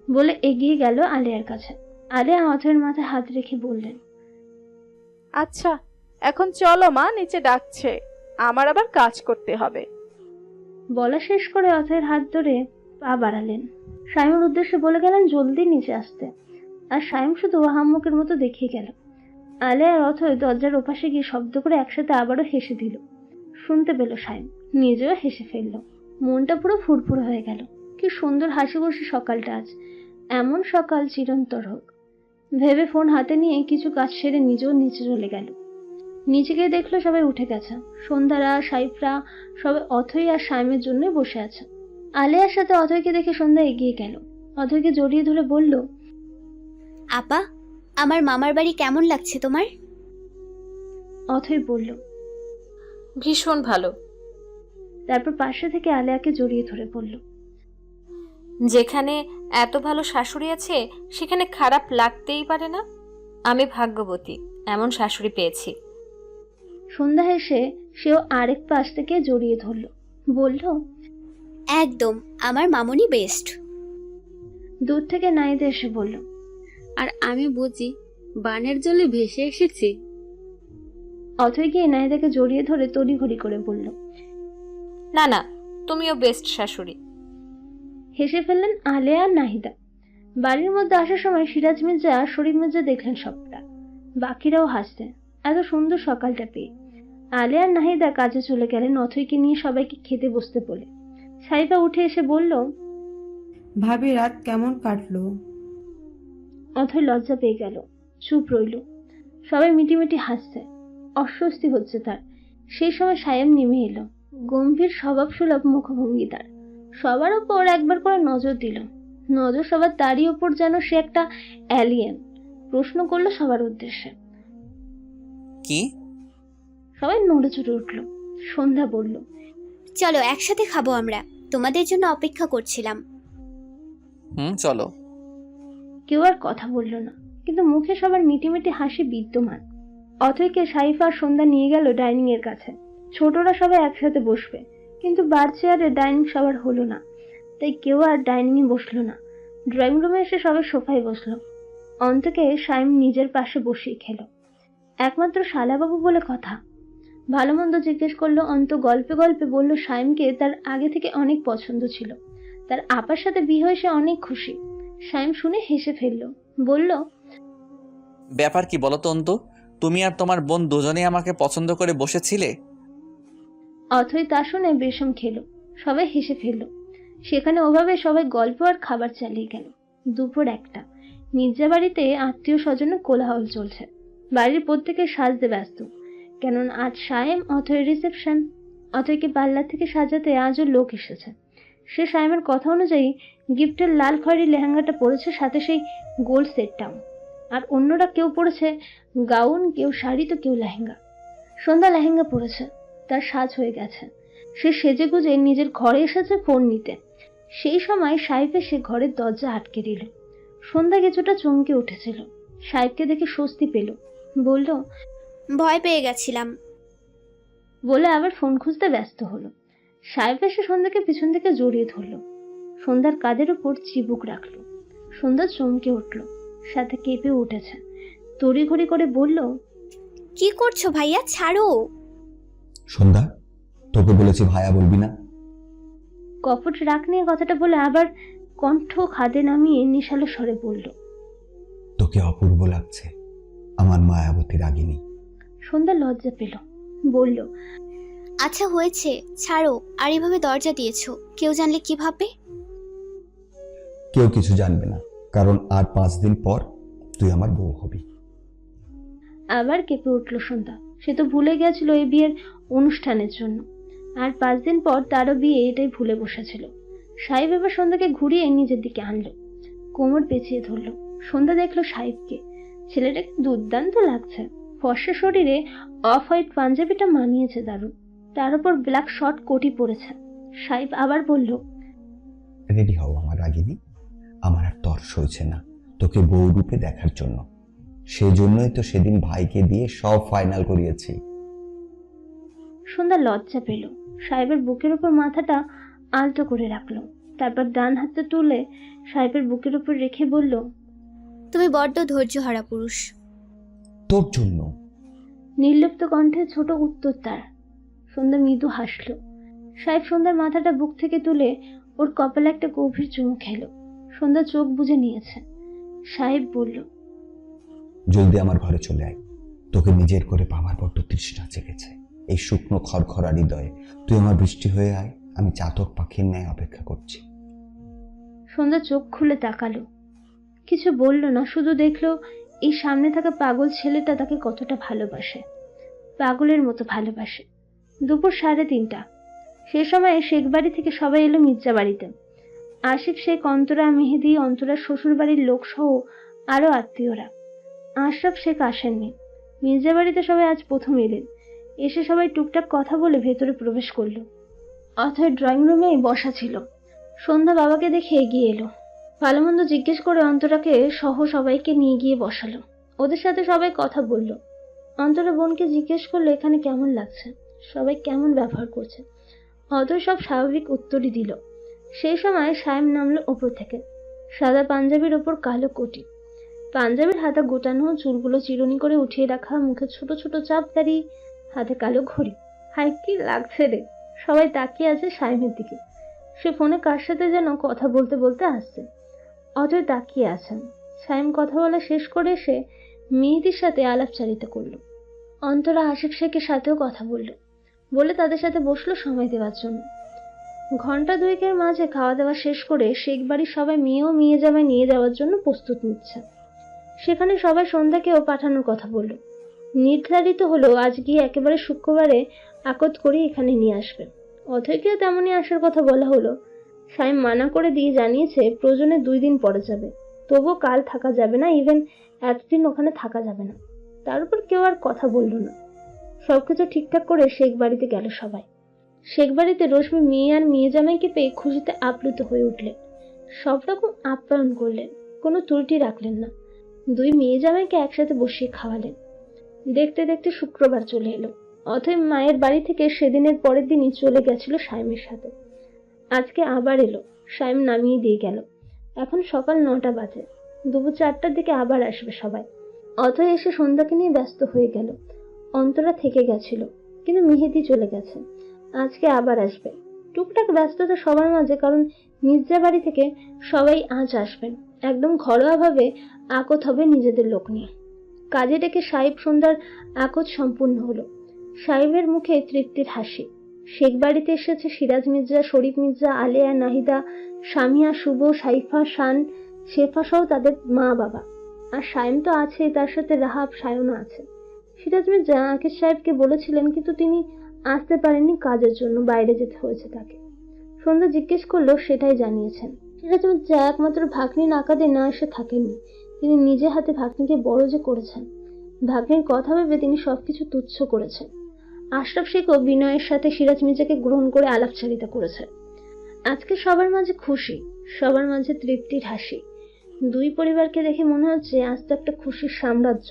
বলে এগিয়ে গেল আলেয়ার কাছে। আলেয়া অথয়ের মাথায় হাত রেখে বললেন, আচ্ছা এখন চলো মা, নিচে ডাকছে, আমার আবার কাজ করতে হবে। বলা শেষ করে অথয়ের হাত ধরে পা বাড়ালেন। সাইমের উদ্দেশ্যে বলে গেলেন জলদি নিচে আসতে, আর সাইম শুধু আহাম্মকের মতো দেখিয়ে গেল। আলেয়া আর অথয় দরজার ওপাশে গিয়ে শব্দ করে একসাথে আবারও হেসে দিল। শুনতে পেল সাইম, নিজেও হেসে ফেলল। মনটা পুরো ফুরফুরে হয়ে গেল। কি সুন্দর হাসি খুশি সকালটা আজ, এমন সকাল চিরন্তর হোক ভেবে ফোন হাতে নিয়ে কিছু কাজ সেরে নিজেও নিচে চলে গেল। নিচে গিয়ে দেখলো সবাই উঠে গেছে। সন্ধ্যারা, সাইফরা সবাই অথই আর সাইমের জন্য বসে আছে। আলেয়ার সাথে অথয়কে দেখে সন্ধ্যা এগিয়ে গেল, অথয়কে জড়িয়ে ধরে বলল, আপা, আমার মামার বাড়ি কেমন লাগছে তোমার? অথই বলল, ভীষণ ভালো। তারপর পাশে থেকে আলেয়াকে জড়িয়ে ধরে বলল, যেখানে এত ভালো শাশুড়ি আছে সেখানে খারাপ লাগতেই পারে না। আমি ভাগ্যবতী, এমন শাশুড়ি পেয়েছি। সন্ধ্যা হেসে সেও আরেক পাশ থেকে জড়িয়ে ধরল, বলল, একদম, আমার মামুনি বেস্ট। দূর থেকে নাইদা এসে বলল, আর আমি বুঝি বানের জলে ভেসে এসেছি। অথই গিয়ে নাইদাকে জড়িয়ে ধরে তড়িঘড়ি করে বলল, না না, তুমিও বেস্ট শাশুড়ি। হেসে ফেললেন আলেয়া আর নাহিদা। বাড়ির মধ্যে আসার সময় সিরাজ মির্জা, শরীফ মির্জা দেখলেন সবটা। বাকিরাও হাসছে এত সুন্দর সকালটা পেয়ে। আলেয়া আর নাহিদা কাজে চলে গেলেন অথইকে নিয়ে সবাইকে খেতে বসতে বলে। সাইফা উঠে এসে বলল, ভাবি রাত কেমন কাটলো? অথই লজ্জা পেয়ে গেল, চুপ রইল। সবাই মিটিমিটি হাসছে, অস্বস্তি হচ্ছে তার। সেই সময় সায়েম নেমে এলো, গম্ভীর স্বভাব সুলভ মুখভঙ্গি তার। সবার ওপর একবার করে নজর দিল, নজর সবার তারই ওপর, যেন সে একটা অ্যালিয়েন। প্রশ্ন করলো সবার উদ্দেশ্যে, কি? সবাই নড়ে চড়ে উঠল। সন্ধ্যা বলল, চলো একসাথে খাবো, আমরা তোমাদের জন্য অপেক্ষা করছিলাম। চলো। কেউ আর কথা বলল না, কিন্তু মুখে সবার মিটিমিটি হাসি বিদ্যমান। অথইকে সাইফা আর সন্ধ্যা নিয়ে গেল ডাইনিং এর কাছে। ছোটরা সবাই একসাথে বসবে, কিন্তু বার চেয়ারে ডাইনিং সবার হলো না, তাই কেউ আর ডাইনিং এ বসলো না। ড্রয়িং রুমে এসে সবাই সোফায় বসলো। অন্তকে সাইম নিজের পাশে বসিয়ে খেলো। একমাত্র শালাবাবু বলে কথা। ভালো মন্দ জিজ্ঞেস করলো অন্ত। গল্পে গল্পে বলল সাইমকে তার আগে থেকে অনেক পছন্দ ছিল, তার আপার সাথে বিয়ে হয়ে সে অনেক খুশি। সাইম শুনে হেসে ফেলল, বলল, ব্যাপার কি বলো তো অন্তু, তুমি আর তোমার বোন দুজনেই আমাকে পছন্দ করে বসেছিলে? অথই তা শুনে বেশম খেলো। সবাই হেসে ফেলল। সেখানে ওভাবে সবাই গল্প আর খাবার চালিয়ে গেল। দুপুর 1টা। মির্জা বাড়িতে আত্মীয় স্বজনের কোলাহল চলছে। বাড়ির প্রত্যেকে সাজতে ব্যস্ত, কেননা আজ সায়েম অথয়ের রিসেপশন। অথয়কে পার্লার থেকে সাজাতে আজও লোক এসেছে। সে সায়েমের কথা অনুযায়ী গিফটের লাল খয়েরি লেহেঙ্গাটা পরেছে, সাথে সেই গোল সেটটাও। আর অন্যরা কেউ পরেছে গাউন, কেউ শাড়ি, তো কেউ লেহেঙ্গা। সন্ধ্যা লেহেঙ্গা পরেছে, তার সাজ হয়ে গেছে। সে সেজে গুজে নিজের ঘরে এসেছে ফোন নিতে। সেই সময় সাইফ এসে ঘরের দরজা আটকে দিল। সন্ধ্যা কিছুটা চমকে উঠেছিল, সাইফকে দেখে স্বস্তি পেল, বলল, ভয় পেয়ে গেছিলাম বলে আবার ফোন খুঁজতে ব্যস্ত হলো। সাইফ এসে সন্ধ্যাকে পিছন থেকে জড়িয়ে ধরলো, সন্ধ্যার কাঁধের উপর চিবুক রাখলো। সন্ধ্যা চমকে উঠল, সাথে কেঁপে উঠেছে। তড়িঘড়ি করে বলল, কি করছো ভাইয়া, ছাড়ো। সন্ধ্যা, তোকে বলেছি ভাইয়া বলবি না। কপট রাগ নিয়ে কথাটা বলে আবার কণ্ঠ খাদে নামিয়ে নিশালো স্বরে বলল, তোকে অপূর্ব লাগছে, আমার মায়াবতী রাগিনী। সন্ধ্যা লজ্জা পেল, বলল, আচ্ছা হয়েছে, ছাড়ো। আর এভাবে দরজা দিয়েছো, কেউ জানলে কি ভাববে? কেউ কিছু জানবে না, কারণ আর 5 দিন পর তুই আমার বউ হবি। আবার কেঁপে উঠল সন্ধ্যা। সে তো ভুলে গেছিল এই বিয়ের অনুষ্ঠানের জন্য, আর 5 দিন পর তারও বিয়ে, এটাই ভুলে বসেছিল। সাহেব এবার সন্ধ্যাকে ঘুরিয়ে নিজের দিকে আনলো, কোমর পেঁচিয়ে ধরলো। সন্ধ্যা দেখলো সাহেবকে, ছেলেটাকে দুর্দান্ত লাগছে। ফর্সা শরীরে অফ হোয়াইট পাঞ্জাবিটা মানিয়েছে দারুণ, তার উপর ব্ল্যাক শর্ট কোটি পরেছে। সাহেব আবার বলল, রেডি হও আমার রাগিনী, আমার আর তর্স হয়েছে না তোকে বউ রূপে দেখার জন্য। সেজন্যই তো সেদিন ভাইকে দিয়ে সব ফাইনাল করিয়েছি। সন্ধ্যা লজ্জা পেল, সাহেবের বুকের উপর মাথাটা আলতো করে রাখলো, তারপর ডান হাতে তুলে সাহেবের বুকের উপর রেখে বলল, তুমি বড্ড ধৈর্যহারা পুরুষ। তোর জন্য। নির্লিপ্ত কণ্ঠে ছোট উত্তর তার। সন্ধ্যা মৃদু হাসল। সাহেব সন্ধ্যার মাথাটা বুক থেকে তুলে ওর কপালে একটা গভীর চুমু খেলো। সন্ধ্যা চোখ বুজে নিয়েছে। সাহেব বলল, জলদি আমার ঘরে চলে আয়, তোকে নিজের করে পাওয়ার বড্ড তৃষ্ণা জেগেছে। এই শুকনো খড়খড়া হৃদয়ে তুই আমার বৃষ্টি হয়ে আয়, আমি চাতক পাখির ন্যায় অপেক্ষা করছি। সন্ধ্যা চোখ খুলে তাকালো, কিছু বলল না, শুধু দেখলো এই সামনে থাকা পাগল ছেলেটা তাকে কতটা ভালোবাসে, পাগলের মতো ভালোবাসে। দুপুর 3:30। সে সময় শেখ বাড়ি থেকে সবাই এলো মির্জা বাড়িতে। আশিক শেখ, অন্তরা, মেহেদি, অন্তরার শ্বশুর বাড়ির লোক সহ আরো আত্মীয়রা। আশরাফ শেখ আসেননি। মির্জা বাড়িতে সবাই আজ প্রথম এলেন। এসে সবাই টুকটাক কথা বলে ভেতরে প্রবেশ করলো। অথয় ড্রয়িং রুমেই বসা ছিল। সন্ধ্যা বাবাকে দেখে এগিয়ে এলো। ভালো মন্দ জিজ্ঞেস করে অন্তরাকে সহ সবাইকে নিয়ে গিয়ে বসালো। ওদের সাথে সবাই কথা বলল। অন্তরা বোনকে জিজ্ঞেস করলো এখানে কেমন লাগছে, সবাই কেমন ব্যবহার করছে। অথয় সব স্বাভাবিক উত্তরই দিল। সেই সময় সায়েম নামলো ওপর থেকে, সাদা পাঞ্জাবির ওপর কালো কোটি, পাঞ্জাবির হাতা গোটানো, চুলগুলো চিরুনি করে উঠিয়ে রাখা, মুখে ছোট ছোট চাপদারি, হাতে কালো ঘড়ি। হাই কি লাগছে রে! সবাই তাকিয়ে আছে সায়েমের দিকে। সে ফোনে কার সাথে যেন কথা বলতে বলতে আসছে। অথয় তাকিয়ে আছেন। সায়েম কথা বলা শেষ করে এসে মেহেদির সাথে আলাপচারিতা করলো। অন্তরা আশিক শেখের সাথেও কথা বলল, বলে তাদের সাথে বসলো সময় দেওয়ার জন্য। ঘন্টা দুয়েকের মাঝে খাওয়া দাওয়া শেষ করে শেখ বাড়ির সবাই মেয়ে ও মেয়ে জামাই নিয়ে যাওয়ার জন্য প্রস্তুত নিচ্ছে। সেখানে সবাই সন্ধ্যাকেও পাঠানোর কথা বলল। নির্ধারিত হলো আজ গিয়ে একেবারে শুক্রবারে আকত করে এখানে নিয়ে আসবে। অথয়কেও তেমনই আসার কথা বলা হলো। সায়েম মানা করে দিয়ে জানিয়েছে প্রয়োজনে 2 দিন পরে যাবে, তবুও কাল থাকা যাবে না, ইভেন এতদিন ওখানে থাকা যাবে না। তার উপর কেউ আর কথা বলল না। সবকিছু ঠিকঠাক করে শেখ বাড়িতে গেল সবাই। শেখ বাড়িতে রশ্মি মেয়ে আর মেয়ে জামাইকে পেয়ে খুশিতে আপ্লুত হয়ে উঠলেন। সব রকম আপ্যায়ন করলেন, কোনো ত্রুটি রাখলেন না। 2 মেয়ে জামাইকে একসাথে বসিয়ে খাওয়ালেন। দেখতে দেখতে শুক্রবার চলে এলো। অথয় মায়ের বাড়ি থেকে সেদিনের পরের দিনই চলে গেছিল সায়েমের সাথে। আজকে আবার এলো। সায়েম নামিয়ে দিয়ে গেল। এখন সকাল 9টা বাজে। দুপুর 4টার দিকে আবার আসবে সবাই। অথয় এসে সন্ধ্যাকে নিয়ে ব্যস্ত হয়ে গেল। অন্তরা থেকে গেছিল, কিন্তু মেহেদি চলে গেছে। আজকে আবার আসবে। টুকটাক ব্যস্ততা সবার মাঝে, কারণ মির্জা বাড়ি থেকে সবাই আজ আসবেন। একদম ঘরোয়াভাবে আকত হবে নিজেদের লোক নিয়ে। কাজে ডেকে সাহেব সন্ধ্যার আকত সম্পূর্ণ হলো। সাহেবের মুখে তৃপ্তির হাসি। শেখ বাড়িতে এসেছে সিরাজ মির্জা, শরীফ মির্জা, আলেয়া, নাহিদা, সামিয়া, শুভ, সাইফা, শান, শেফা সহ তাদের মা বাবা। আর সায়েম তো আছে, তার সাথে রাহাব, সায়না আছে। সিরাজ মির্জা আকিব সাহেবকে বলেছিলেন, কিন্তু তিনি আসতে পারেননি, কাজের জন্য বাইরে যেতে হয়েছে তাকে। সন্ধ্যা জিজ্ঞেস করলো, সেটাই জানিয়েছেন। সিরাজ মির্জা একমাত্র ভাগ্নি নাকাদে না এসে থাকেননি, তিনি নিজে হাতে ভাগ্নিকে বড় যে করেছেন। ভাগ্নির কথা ভেবে তিনি সবকিছু তুচ্ছ করেছেন। আশরাফ শেখও বিনয়ের সাথে সিরাজ মির্জাকে গ্রহণ করে আলাপচারিতা করেছে। আজকে সবার মাঝে খুশি, সবার মাঝে তৃপ্তির হাসি। 2 পরিবারকে দেখে মনে হচ্ছে আজ তো একটা খুশির সাম্রাজ্য।